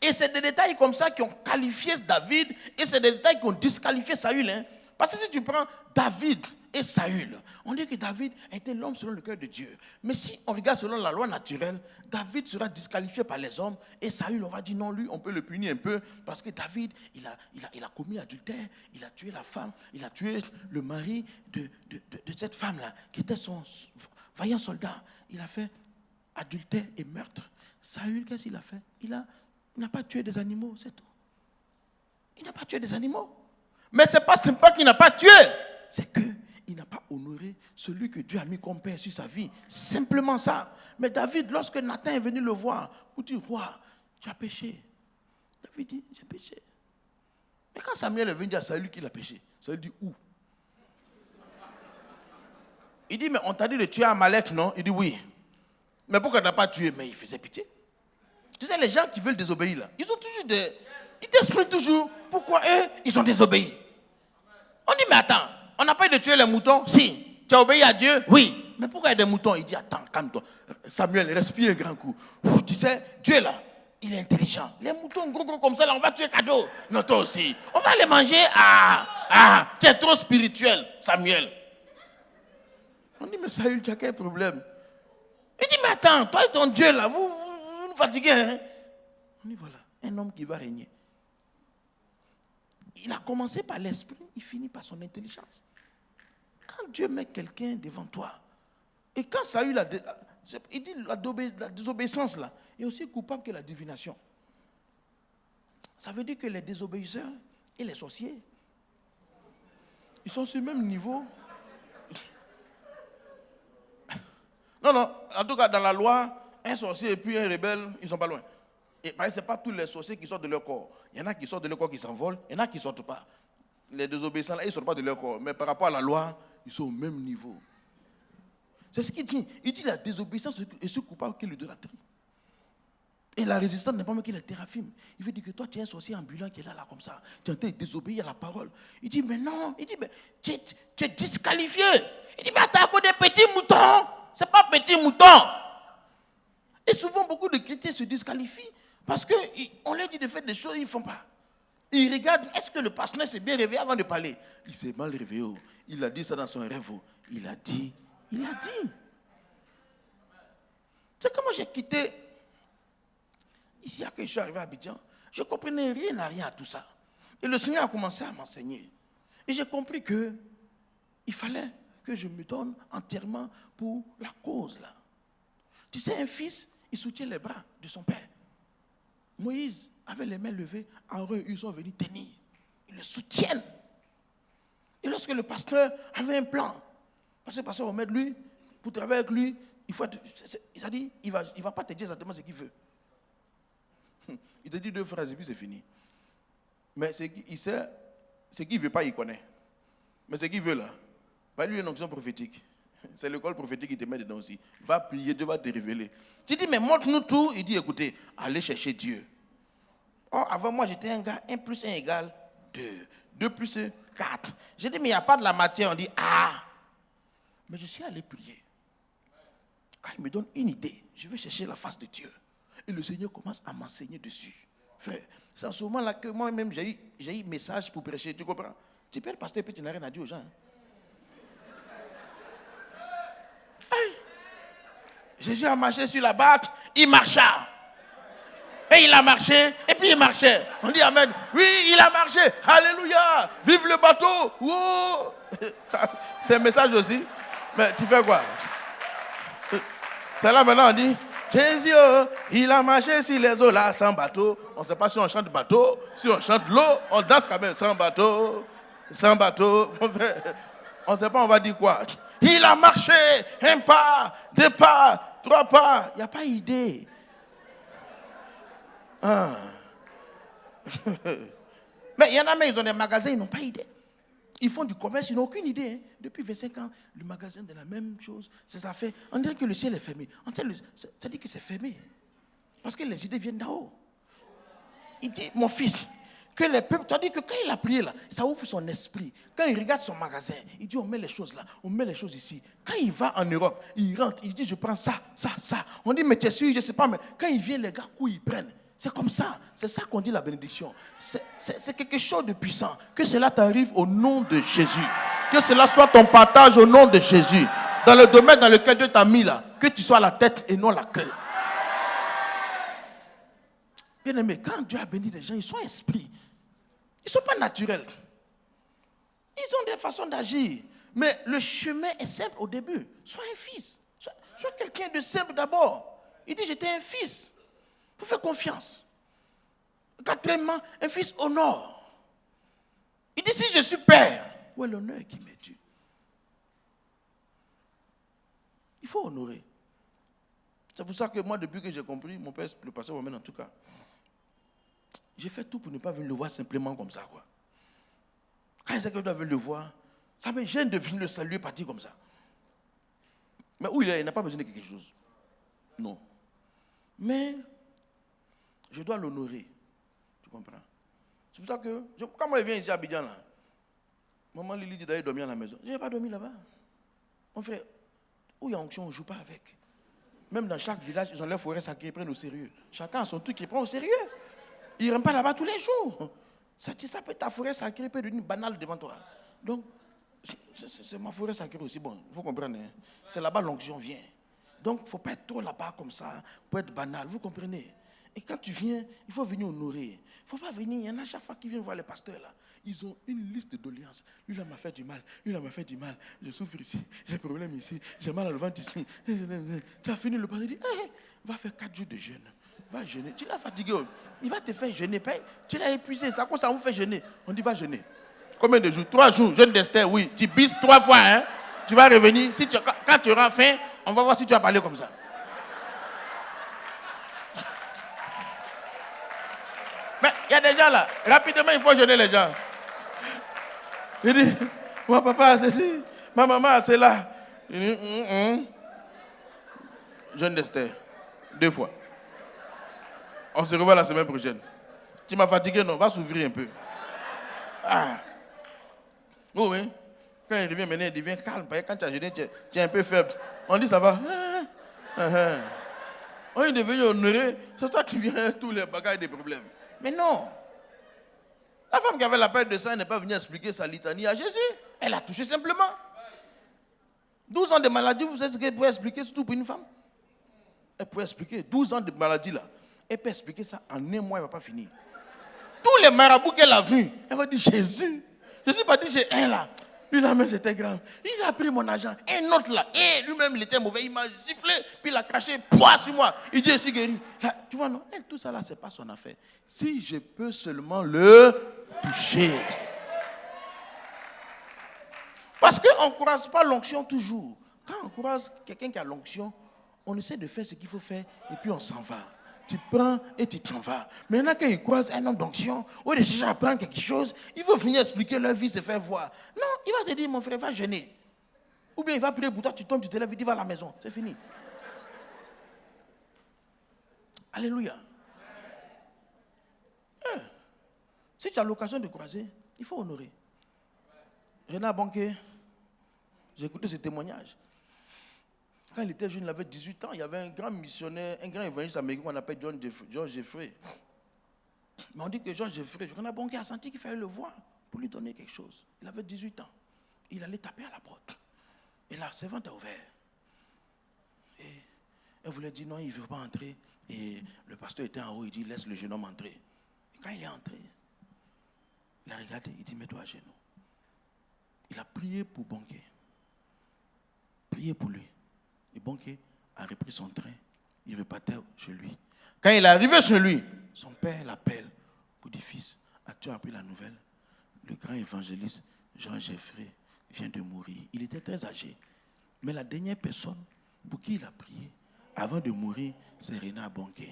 Et c'est des détails comme ça qui ont qualifié David. Et c'est des détails qui ont disqualifié Saül. Hein. Parce que si tu prends David et Saül, on dit que David était l'homme selon le cœur de Dieu. Mais si on regarde selon la loi naturelle, David sera disqualifié par les hommes. Et Saül, on va dire non, lui, on peut le punir un peu. Parce que David, il a commis adultère, il a tué la femme, il a tué le mari de cette femme-là, qui était son vaillant soldat. Il a fait adultère et meurtre. Saül, qu'est-ce qu'il a fait? Il n'a pas tué des animaux, c'est tout. Il n'a pas tué des animaux. Mais ce n'est pas simplement qu'il n'a pas tué, c'est qu'il n'a pas honoré celui que Dieu a mis comme père sur sa vie. Simplement ça. Mais David, lorsque Nathan est venu le voir, pour dire, roi, tu as péché. David dit, j'ai péché. Mais quand Samuel est venu dire à Saül qu'il a péché, Saül dit, où? Il dit, mais on t'a dit de tuer Amalek, non? Il dit, oui. Mais pourquoi tu n'as pas tué? Mais il faisait pitié. Tu sais, les gens qui veulent désobéir, là, ils ont toujours des... Ils t'expliquent toujours pourquoi eux, ils ont désobéi. On dit, mais attends, on n'a pas eu de tuer les moutons? Si. Tu as obéi à Dieu? Oui. Mais pourquoi il y a des moutons? Il dit, attends, calme-toi. Samuel, respire un grand coup. Tu sais, Dieu là, il est intelligent. Les moutons gros comme ça, là, on va tuer cadeau. Non, toi aussi. On va les manger. Tu es trop spirituel, Samuel. On dit, mais Saül, tu as quel problème? Il dit, mais attends, toi et ton Dieu là, vous nous fatiguez. Hein? On dit, voilà, un homme qui va régner. Il a commencé par l'esprit, il finit par son intelligence. Quand Dieu met quelqu'un devant toi, et quand Saül a... Il dit la désobéissance là est aussi coupable que la divination. Ça veut dire que les désobéisseurs et les sorciers, ils sont sur le même niveau. Non, en tout cas dans la loi, un sorcier et puis un rebelle, ils ne sont pas loin. Et ce n'est pas tous les sorciers qui sortent de leur corps. Il y en a qui sortent de leur corps qui s'envolent, il y en a qui ne sortent pas. Les désobéissants là, ils ne sortent pas de leur corps. Mais par rapport à la loi, ils sont au même niveau. C'est ce qu'il dit. Il dit la désobéissance est aussi coupable que l'idolâtrie. Et la résistance n'est pas même que les théraphim. Il veut dire que toi, tu es un sorcier ambulant qui est là comme ça. Tu es en train de désobéir à la parole. Il dit, mais non. Il dit, mais tu es disqualifié. Il dit, mais attends, pour des petits moutons. Ce n'est pas petit mouton. Et souvent, beaucoup de chrétiens se disqualifient parce qu'on leur dit de faire des choses qu'ils ne font pas. Ils regardent, est-ce que le pasteur s'est bien réveillé avant de parler? Il s'est mal réveillé. Il a dit ça dans son rêve. Il a dit. C'est comment j'ai quitté. Ici, quand je suis arrivé à Abidjan, je ne comprenais rien à tout ça. Et le Seigneur a commencé à m'enseigner. Et j'ai compris qu'il fallait que je me donne entièrement pour la cause là. Tu sais, un fils, il soutient les bras de son père. Moïse avait les mains levées, Aaron, ils sont venus tenir. Ils le soutiennent. Et lorsque le pasteur avait un plan, parce que le pasteur va mettre lui, pour travailler avec lui, il faut être, il a dit, il va pas te dire exactement ce qu'il veut. Il te dit 2 phrases et puis c'est fini. Mais il sait, ce qu'il ne veut pas, il connaît. Mais ce qu'il veut là, pas lui une onction prophétique. C'est l'école prophétique qui te met dedans aussi. Va prier, Dieu va te révéler. Tu dis, mais montre-nous tout. Il dit, écoutez, allez chercher Dieu. Oh, avant moi, j'étais un gars, 1 plus 1 égale 2. 2 plus 1, 4. J'ai dit, mais il n'y a pas de la matière. On dit, ah. Mais je suis allé prier. Quand il me donne une idée, je vais chercher la face de Dieu. Et le Seigneur commence à m'enseigner dessus. Frère, c'est en ce moment-là que moi-même, j'ai eu message pour prêcher. Tu comprends? Tu peux le pasteur et puis tu n'as rien à dire aux gens. Hey. Jésus a marché sur la barque, il marcha. Et il a marché, et puis il marchait. On dit amen. Oui, il a marché. Alléluia. Vive le bateau. Wow. C'est un message aussi. Mais tu fais quoi? C'est là maintenant on dit, Jésus, il a marché sur les eaux là, sans bateau. On ne sait pas si on chante bateau, si on chante l'eau, on danse quand même sans bateau. Sans bateau. On ne sait pas, on va dire quoi. Il a marché, 1 pas, 2 pas, 3 pas. Il n'y a pas d'idée. Ah. Mais il y en a, mais ils ont des magasins, ils n'ont pas idée. Ils font du commerce, ils n'ont aucune idée. Hein. Depuis 25 ans, le magasin de la même chose, ça fait. On dirait que le ciel est fermé. Ça dit que c'est fermé. Parce que les idées viennent d'en haut. Il dit, mon fils, que les peuples, tu as dit que quand il a prié là, ça ouvre son esprit. Quand il regarde son magasin, il dit, on met les choses là, on met les choses ici. Quand il va en Europe, il rentre, il dit, je prends ça, ça, ça. On dit, mais tu es sûr, je ne sais pas, mais quand il vient, les gars, où ils prennent. C'est comme ça. C'est ça qu'on dit la bénédiction. C'est quelque chose de puissant. Que cela t'arrive au nom de Jésus. Que cela soit ton partage au nom de Jésus. Dans le domaine dans lequel Dieu t'a mis là, que tu sois la tête et non la queue. Bien aimé, quand Dieu a béni des gens, ils sont esprits. Ils ne sont pas naturels. Ils ont des façons d'agir. Mais le chemin est simple au début. Sois un fils. Sois quelqu'un de simple d'abord. Il dit, j'étais un fils. Il faut faire confiance. Quatrièmement, un fils honore. Il dit, si je suis père, où est l'honneur qui m'est dû? Il faut honorer. C'est pour ça que moi, depuis que j'ai compris, mon père, le pasteur m'emmène en tout cas, j'ai fait tout pour ne pas venir le voir simplement comme ça. Quoi. Quand je sais que je dois venir le voir, ça me gêne de venir le saluer partir comme ça. Mais où il est, il n'a pas besoin de quelque chose. Non. Mais je dois l'honorer. Tu comprends? C'est pour ça que, quand moi je viens ici à Abidjan, là, maman Lily dit d'aller dormir à la maison. Je n'ai pas dormi là-bas. Mon frère, où il y a onction, on ne joue pas avec. Même dans chaque village, ils ont leur forêt sacrée, ils prennent au sérieux. Chacun a son truc qu'il prend au sérieux. Ils ne rentrent pas là-bas tous les jours. Ça peut être ta forêt sacrée, peut devenir banale devant toi. Donc, c'est ma forêt sacrée aussi. Bon, il faut comprendre. Hein. C'est là-bas l'onction vient. Donc, il ne faut pas être trop là-bas comme ça pour être banal. Vous comprenez? Et quand tu viens, il faut venir honorer. Il ne faut pas venir. Il y en a chaque fois qui viennent voir les pasteurs là. Ils ont une liste de doléances. Lui, là m'a fait du mal. Lui, là m'a fait du mal. Je souffre ici. J'ai un problème ici. J'ai mal à le ventre ici. Tu as fini le pasteur. Il dit, va faire 4 jours de jeûne. Va jeûner. Tu l'as fatigué. Il va te faire jeûner. Tu l'as épuisé. Ça vous fait jeûner. On dit, va jeûner. Combien de jours? 3 jours. Jeûne d'Esther, oui. Tu bises 3 fois. Hein? Tu vas revenir. Quand tu auras faim, on va voir si tu vas parler comme ça. Mais il y a des gens là, rapidement il faut jeûner les gens. Il dit, mon papa a ceci, ma maman a cela. Il dit, jeûne d'Esther, 2 fois. On se revoit la semaine prochaine. Tu m'as fatigué, non? Va s'ouvrir un peu. Ah. Oui. Quand il revient maintenant, il devient calme. Quand tu as jeûné, tu es un peu faible. On dit, ça va. On est devenu honoré. C'est toi qui viens tous les bagages des problèmes. Mais non. La femme qui avait la perte de sang n'est pas venue expliquer sa litanie à Jésus. Elle a touché simplement. 12 ans de maladie, vous savez ce qu'elle pouvait expliquer, surtout pour une femme? Elle pouvait expliquer 12 ans de maladie là. Elle peut expliquer ça en 1 mois, elle ne va pas finir. Tous les marabouts qu'elle a vus, elle va dire Jésus. Je ne suis pas dit j'ai un là. Lui, la main, c'était grave. Il a pris mon argent. Un autre là, et lui-même, il était mauvais. Il m'a giflé, puis il a craché, poids sur moi. Il dit, je suis guéri. Là, tu vois, non, tout ça là, c'est pas son affaire. Si je peux seulement le toucher. Parce qu'on ne croise pas l'onction toujours. Quand on croise quelqu'un qui a l'onction, on essaie de faire ce qu'il faut faire et puis on s'en va. Tu prends et tu t'en vas. Maintenant, quand il croise un homme d'onction, ou de chercher à prendre quelque chose, il va venir expliquer leur vie, se faire voir. Non, il va te dire, mon frère, va jeûner. Ou bien il va prier pour toi, tu tombes, tu te lèves, il dit, va à la maison. C'est fini. Alléluia. Si tu as l'occasion de croiser, il faut honorer. Renard Bonke, j'ai écouté ce témoignage. Quand il était jeune, il avait 18 ans, il y avait un grand missionnaire, un grand évangéliste américain qu'on appelle George Jeffrey. Mais on dit que George Jeffrey, Renard Bonke a senti qu'il fallait le voir pour lui donner quelque chose. Il avait 18 ans. Il allait taper à la porte. Et la servante a ouvert. Et elle voulait dire non, il ne veut pas entrer. Et le pasteur était en haut, il dit laisse le jeune homme entrer. Et quand il est entré, il a regardé, il dit mets-toi à genoux. Il a prié pour Bonke. Prié pour lui. Et Bonke a repris son train. Il repartait chez lui. Quand il est arrivé chez lui, son père l'appelle pour dire fils, as-tu appris la nouvelle? Le grand évangéliste Jean Jeffrey vient de mourir. Il était très âgé. Mais la dernière personne pour qui il a prié avant de mourir, c'est Renard Bonke.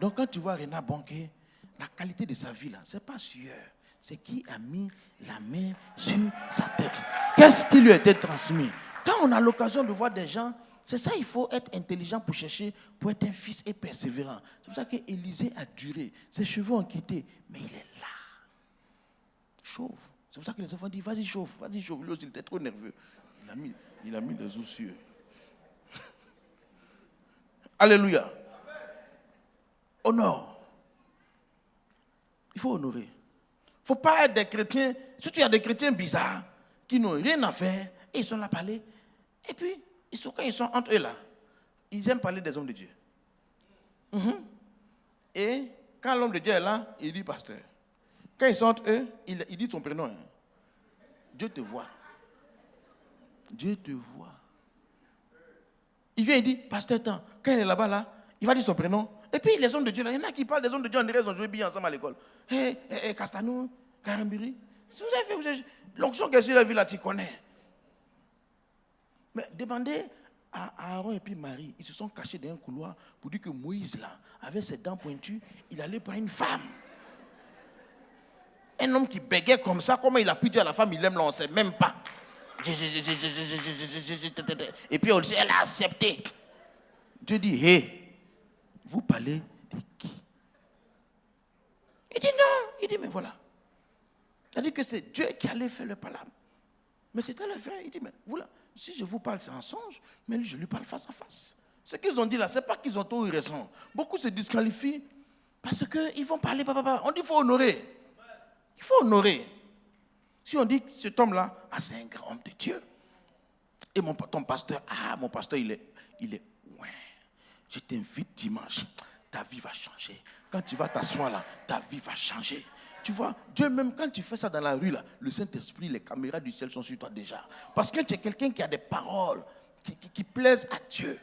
Donc quand tu vois Renard Bonke, la qualité de sa vie là, c'est pas sueur. C'est qui a mis la main sur sa tête. Qu'est-ce qui lui a été transmis? Quand on a l'occasion de voir des gens, c'est ça, il faut être intelligent pour chercher, pour être un fils et persévérant. C'est pour ça qu'Élisée a duré. Ses cheveux ont quitté, mais il est là. Chauve. C'est pour ça que les enfants disent, vas-y chauffe, vas-y chauffe. Lui aussi, il était trop nerveux. Il a mis des os sûrs. Alléluia. Honore. Il faut honorer. Il ne faut pas être des chrétiens, surtout il y a des chrétiens bizarres qui n'ont rien à faire et ils sont là à parler. Et puis, quand ils sont entre eux là, ils aiment parler des hommes de Dieu. Et quand l'homme de Dieu est là, il dit pasteur. Quand ils sont entre eux, il dit son prénom. Hein. Dieu te voit. Dieu te voit. Il vient et dit, pasteur tant. Quand il est là-bas, là, il va dire son prénom. Et puis les hommes de Dieu, là, il y en a qui parlent des hommes de Dieu, on dirait qu'ils ont joué bien ensemble à l'école. Castanou, Karambiri. Si vous avez fait, l'onction que sur la ville, là, tu connais. Mais demandez à Aaron et puis Marie, ils se sont cachés dans un couloir pour dire que Moïse, là, avec ses dents pointues, il allait prendre une femme. Un homme qui bégait comme ça, comment il a pu dire à la femme, il l'aime, là, on ne sait même pas. Et puis aussi, elle a accepté. Dieu dit, hé, vous parlez de qui? Il dit non. Il dit, mais voilà. C'est-à-dire que c'est Dieu qui allait faire le palabre. Mais c'était le frère. Il dit, mais voilà, si je vous parle, c'est un songe, mais lui, je lui parle face à face. Ce qu'ils ont dit là, ce n'est pas qu'ils ont tout eu raison. Beaucoup se disqualifient parce qu'ils vont parler, papa. On dit qu'il faut honorer. Il faut honorer. Si on dit que cet homme-là, c'est un grand homme de Dieu. Et ton pasteur, mon pasteur, il est, ouais, je t'invite dimanche, ta vie va changer. Quand tu vas t'asseoir là, ta vie va changer. Tu vois, Dieu même quand tu fais ça dans la rue là, le Saint-Esprit, les caméras du ciel sont sur toi déjà. Parce que tu es quelqu'un qui a des paroles qui plaisent à Dieu.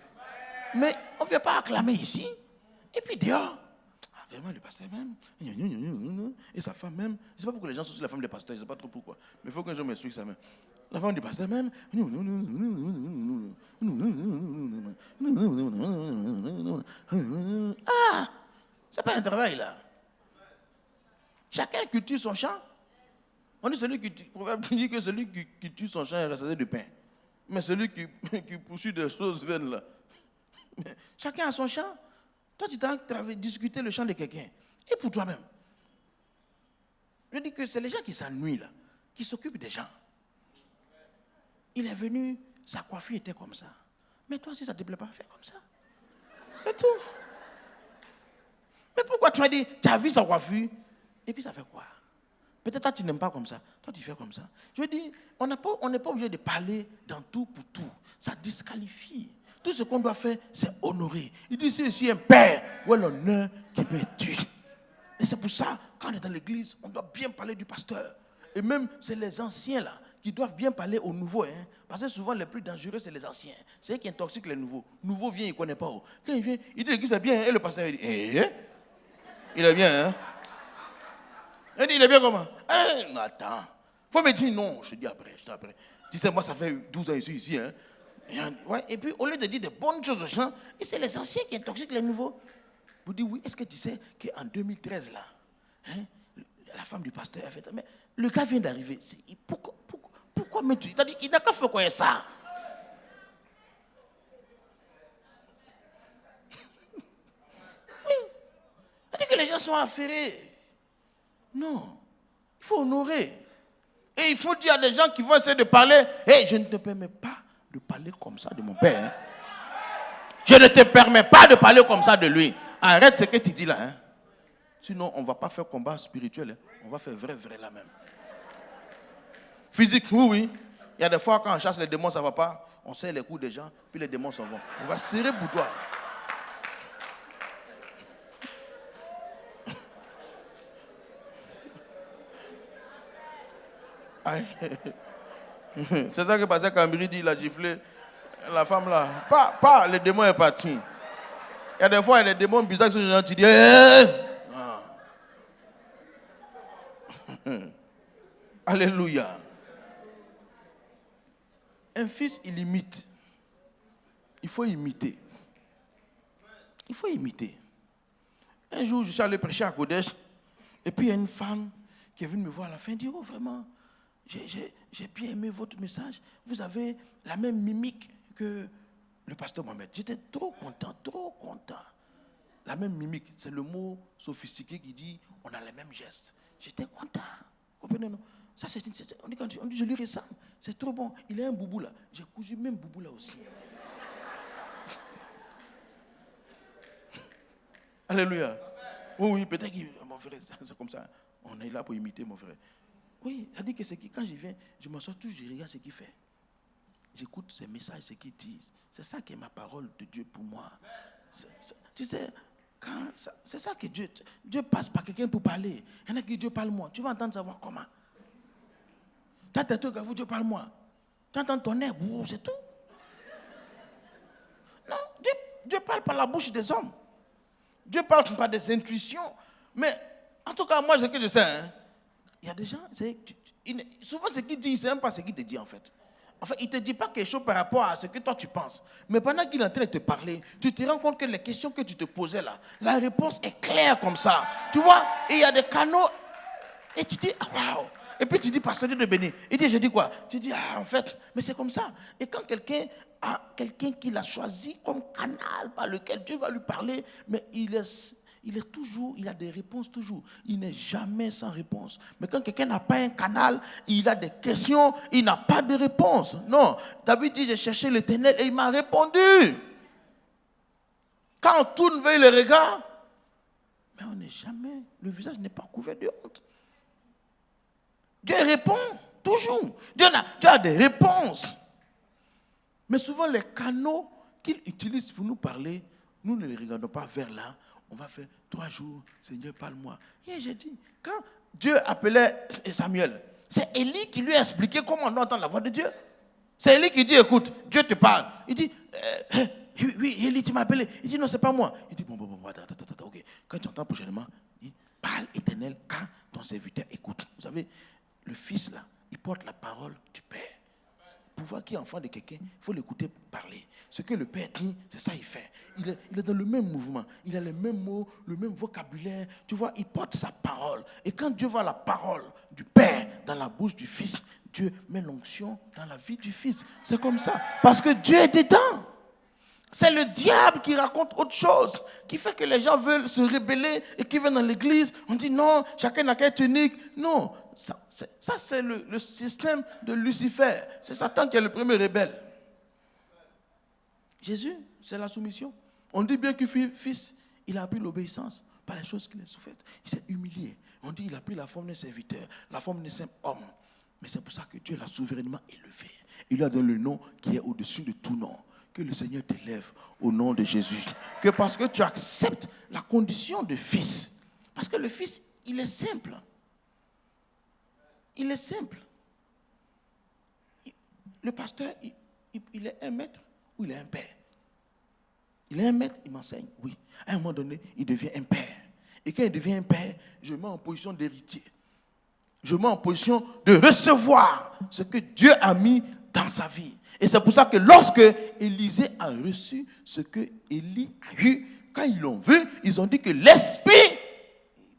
Mais on ne vient pas acclamer ici. Et puis dehors, vraiment le pasteur même, et sa femme même, je ne sais pas pourquoi les gens sont sur la femme des pasteurs, je ne sais pas trop pourquoi. Mais il faut que je m'explique ça même. La femme du pasteur même, c'est pas un travail là. Chacun cultive son champ. On dit celui qui dit que celui qui cultive son champ est rassasié de pain. Mais celui qui poursuit des choses vaines là. Chacun a son champ. Toi, tu t'as discuté le champ de quelqu'un. Et pour toi-même. Je dis que c'est les gens qui s'ennuient là, qui s'occupent des gens. Il est venu, sa coiffure était comme ça. Mais toi, si ça ne te plaît pas, fais comme ça. C'est tout. Mais pourquoi tu as dit, tu as vu sa coiffure, et puis ça fait quoi? Peut-être toi, tu n'aimes pas comme ça. Toi, tu fais comme ça. Je veux dire, on n'est pas obligé de parler dans tout pour tout. Ça disqualifie. Tout ce qu'on doit faire, c'est honorer. Il dit, c'est ici un père, ou l'honneur qui peut être dû. Et c'est pour ça, quand on est dans l'église, on doit bien parler du pasteur. Et même, c'est les anciens là, qui doivent bien parler aux nouveaux. Hein, parce que souvent, les plus dangereux, c'est les anciens. C'est eux qui intoxiquent les nouveaux. Le nouveau vient, il ne connaît pas. Quand il vient, il dit l'église est bien. Et le pasteur, il dit, il est bien. Hein? Il dit, il est bien comment? Attends. Il faut me dire non. Je dis après. Tu sais, moi, ça fait 12 ans ici. Hein? Ouais, et puis, au lieu de dire de bonnes choses aux gens, et c'est les anciens qui intoxiquent les nouveaux. Vous dites, oui, est-ce que tu sais qu'en 2013, là, hein, la femme du pasteur a fait ça. Mais le gars vient d'arriver. Pourquoi me tu? Il n'a qu'à faire quoi ça? Oui. Il dit que les gens sont affairés. Non. Il faut honorer. Et il faut dire à des gens qui vont essayer de parler, hey, je ne te permets pas de parler comme ça de mon père. Hein. Je ne te permets pas de parler comme ça de lui. Arrête ce que tu dis là. Hein. Sinon, on ne va pas faire combat spirituel. Hein. On va faire vrai là même. Physique, oui. Il y a des fois, quand on chasse les démons, ça ne va pas. On serre les coups des gens, puis les démons s'en vont. On va serrer pour toi. C'est ça que passait quand Miri dit, il a giflé. La femme là, pas, le démon est parti. Il y a des fois, il y a des démons bizarres qui sont gens, tu dis, Alléluia. Un fils, il imite. Il faut imiter. Il faut imiter. Un jour, je suis allé prêcher à Kodesh, et puis il y a une femme qui est venue me voir à la fin, dit, oh vraiment, j'ai bien aimé votre message. Vous avez la même mimique que le pasteur Mohamed. J'étais trop content. La même mimique, c'est le mot sophistiqué qui dit, on a les mêmes gestes. J'étais content. Comprenez, non? Ça, on dit, je lui ressemble. C'est trop bon. Il a un boubou là. J'ai cousu même boubou là aussi. Alléluia. Oui, peut-être que mon frère, c'est comme ça. On est là pour imiter mon frère. Oui, ça dit que c'est qui, quand je viens, je m'assois toujours, je regarde ce qu'il fait. J'écoute ses messages, ce qu'il dit. C'est ça qui est ma parole de Dieu pour moi. Tu sais, c'est ça que Dieu passe par quelqu'un pour parler. Il y en a qui Dieu parle moi. Tu vas entendre savoir comment. Tu as tes trucs à vous, Dieu parle moi. Tu entends ton air, c'est tout. Non, Dieu parle par la bouche des hommes. Dieu parle par des intuitions. Mais en tout cas, moi, ce que je sais, hein, il y a des gens, souvent ce qu'il dit, il ne sait même pas ce qu'il te dit en fait. En fait, il ne te dit pas quelque chose par rapport à ce que toi tu penses. Mais pendant qu'il est en train de te parler, tu te rends compte que les questions que tu te posais là, la réponse est claire comme ça. Tu vois, et il y a des canaux. Et tu dis, waouh. Et puis tu dis, pasteur Dieu de béni. Il dit, je dis quoi? Tu dis, en fait, mais c'est comme ça. Et quand quelqu'un a quelqu'un qu'il a choisi comme canal par lequel Dieu va lui parler, mais il a des réponses toujours. Il n'est jamais sans réponse. Mais quand quelqu'un n'a pas un canal, il a des questions, il n'a pas de réponse. Non, David dit, j'ai cherché l'Éternel et il m'a répondu. Quand on tourne vers le regard, mais on n'est jamais, le visage n'est pas couvert de honte. Dieu répond, toujours. Dieu a des réponses. Mais souvent, les canaux qu'il utilise pour nous parler, nous ne les regardons pas vers là. On va faire 3 jours, Seigneur, parle-moi. Et j'ai dit, quand Dieu appelait Samuel, c'est Élie qui lui a expliqué comment on entend la voix de Dieu. C'est Élie qui dit, écoute, Dieu te parle. Il dit, oui, Élie, tu m'as appelé. Il dit, non, c'est pas moi. Il dit, bon, attends, ok. Quand tu entends prochainement, il dit, parle Éternel quand ton serviteur écoute. Vous savez, le fils là, il porte la parole du Père. Pour voir qui est enfant de quelqu'un, il faut l'écouter parler. Ce que le Père dit, c'est ça qu'il fait. Il est dans le même mouvement. Il a les mêmes mots, le même vocabulaire. Tu vois, il porte sa parole. Et quand Dieu voit la parole du Père dans la bouche du Fils, Dieu met l'onction dans la vie du Fils. C'est comme ça. Parce que Dieu est dedans. C'est le diable qui raconte autre chose, qui fait que les gens veulent se rebeller et qui viennent dans l'église. On dit non, chacun n'a qu'à être unique. Non, ça c'est le système de Lucifer. C'est Satan qui est le premier rebelle. Jésus, c'est la soumission. On dit bien que fils, il a appris l'obéissance par les choses qu'il a souffertes. Il s'est humilié. On dit qu'il a pris la forme d'un serviteur, la forme d'un simple homme. Mais c'est pour ça que Dieu l'a souverainement élevé. Il lui a donné le nom qui est au-dessus de tout nom. Que le Seigneur t'élève au nom de Jésus. Que parce que tu acceptes la condition de fils. Parce que le fils, il est simple. Il est simple. le pasteur, il est un maître ou il est un père? Il est un maître, il m'enseigne, oui. À un moment donné, il devient un père. Et quand il devient un père, je me mets en position d'héritier. Je me mets en position de recevoir ce que Dieu a mis dans sa vie. Et c'est pour ça que lorsque Élisée a reçu ce que Élie a eu, quand ils l'ont vu, ils ont dit que l'esprit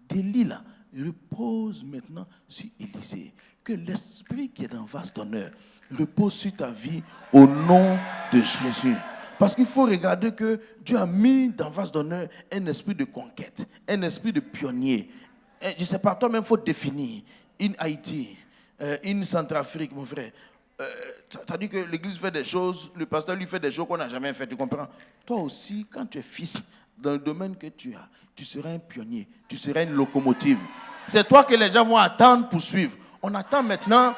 d'Élie là repose maintenant sur Élisée. Que l'esprit qui est dans vase d'honneur repose sur ta vie au nom de Jésus. Parce qu'il faut regarder que Dieu a mis dans vase d'honneur un esprit de conquête, un esprit de pionnier. Et je ne sais pas, toi-même, il faut définir. In Haïti, in Centrafrique, mon frère. Ça dit que l'église fait des choses, le pasteur lui fait des choses qu'on n'a jamais fait, tu comprends? Toi aussi, quand tu es fils, dans le domaine que tu as, tu seras un pionnier, tu seras une locomotive. C'est toi que les gens vont attendre pour suivre. On attend maintenant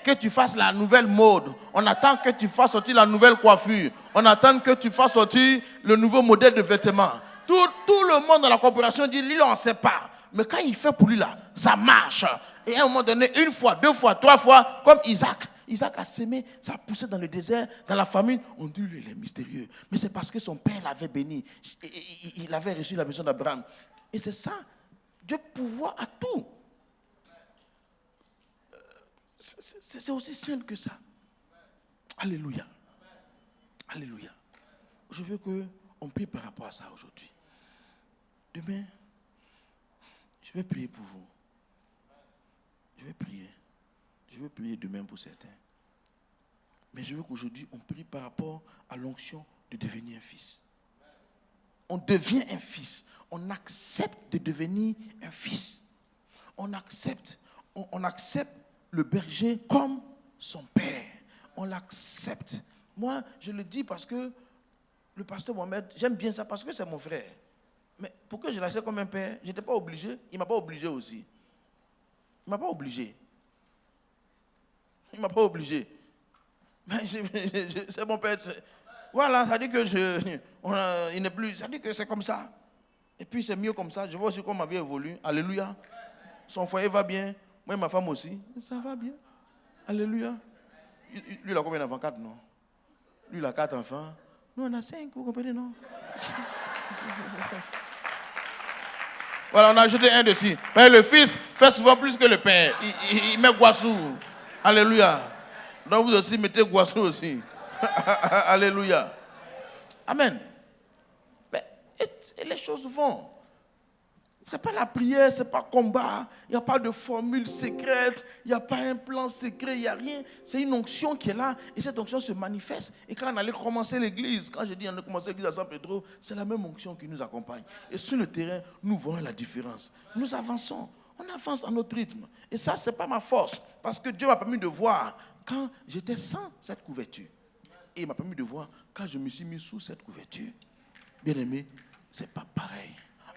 que tu fasses la nouvelle mode. On attend que tu fasses sortir la nouvelle coiffure. On attend que tu fasses sortir le nouveau modèle de vêtements. Tout le monde dans la corporation dit, lui, on ne sait pas. Mais quand il fait pour lui, là, ça marche. Et à un moment donné, 1 fois, 2 fois, 3 fois, comme Isaac. Isaac a semé, ça a poussé dans le désert, dans la famine. On dit, il est mystérieux. Mais c'est parce que son père l'avait béni. Il avait reçu la maison d'Abraham. Et c'est ça. Dieu pouvoir à tout. C'est aussi simple que ça. Alléluia. Alléluia. Je veux qu'on prie par rapport à ça aujourd'hui. Demain, je vais prier pour vous. Je vais prier. Je vais prier demain pour certains. Mais je veux qu'aujourd'hui, on prie par rapport à l'onction de devenir un fils. On devient un fils. On accepte de devenir un fils. On accepte le berger comme son père. On l'accepte. Moi, je le dis parce que le pasteur Mohamed, j'aime bien ça parce que c'est mon frère. Mais pourquoi je l'accepte comme un père? Je n'étais pas obligé. Il ne m'a pas obligé aussi. Il ne m'a pas obligé. Il ne m'a pas obligé. Mais c'est mon père. Voilà, ça dit que il n'est plus. Ça dit que c'est comme ça. Et puis c'est mieux comme ça. Je vois aussi comment ma vie évolue. Alléluia. Son foyer va bien. Moi et ma femme aussi. Ça va bien. Alléluia. Lui, il a combien d'enfants? 4, non? Lui, il a 4 enfants. Nous, on a 5, vous comprenez, non? Voilà, on a ajouté un dessus. Mais le fils fait souvent plus que le père. Il met Guassou. Alléluia. Donc vous aussi mettez Guassou aussi. Alléluia. Amen. Mais, et les choses vont. Ce n'est pas la prière, ce n'est pas combat. Il n'y a pas de formule secrète. Il n'y a pas un plan secret. Il n'y a rien. C'est une onction qui est là. Et cette onction se manifeste. Et quand on allait commencer l'église, quand je dis on a commencé l'église à San Pedro, c'est la même onction qui nous accompagne. Et sur le terrain, nous voyons la différence. Nous avançons. On avance à notre rythme. Et ça, ce n'est pas ma force. Parce que Dieu m'a permis de voir quand j'étais sans cette couverture. Et il m'a permis de voir quand je me suis mis sous cette couverture. Bien aimé, ce n'est pas pareil.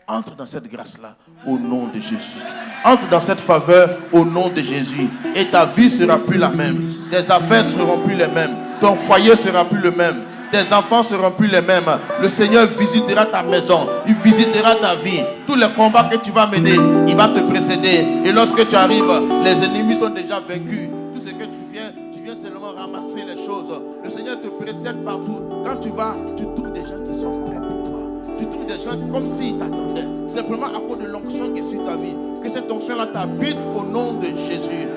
Entre dans cette grâce-là au nom de Jésus. Entre dans cette faveur au nom de Jésus. Et ta vie ne sera plus la même. Tes affaires ne seront plus les mêmes. Ton foyer ne sera plus le même. Tes enfants ne seront plus les mêmes. Le Seigneur visitera ta maison. Il visitera ta vie. Tous les combats que tu vas mener, il va te précéder. Et lorsque tu arrives, les ennemis sont déjà vaincus. Tout ce que tu viens seulement ramasser les choses. Le Seigneur te précède partout. Quand tu vas, tu trouves des gens qui sont prêts pour toi. Tu trouves des gens comme s'ils t'attendaient. Simplement à cause de l'onction qui est sur ta vie. Que cette onction-là t'habite au nom de Jésus.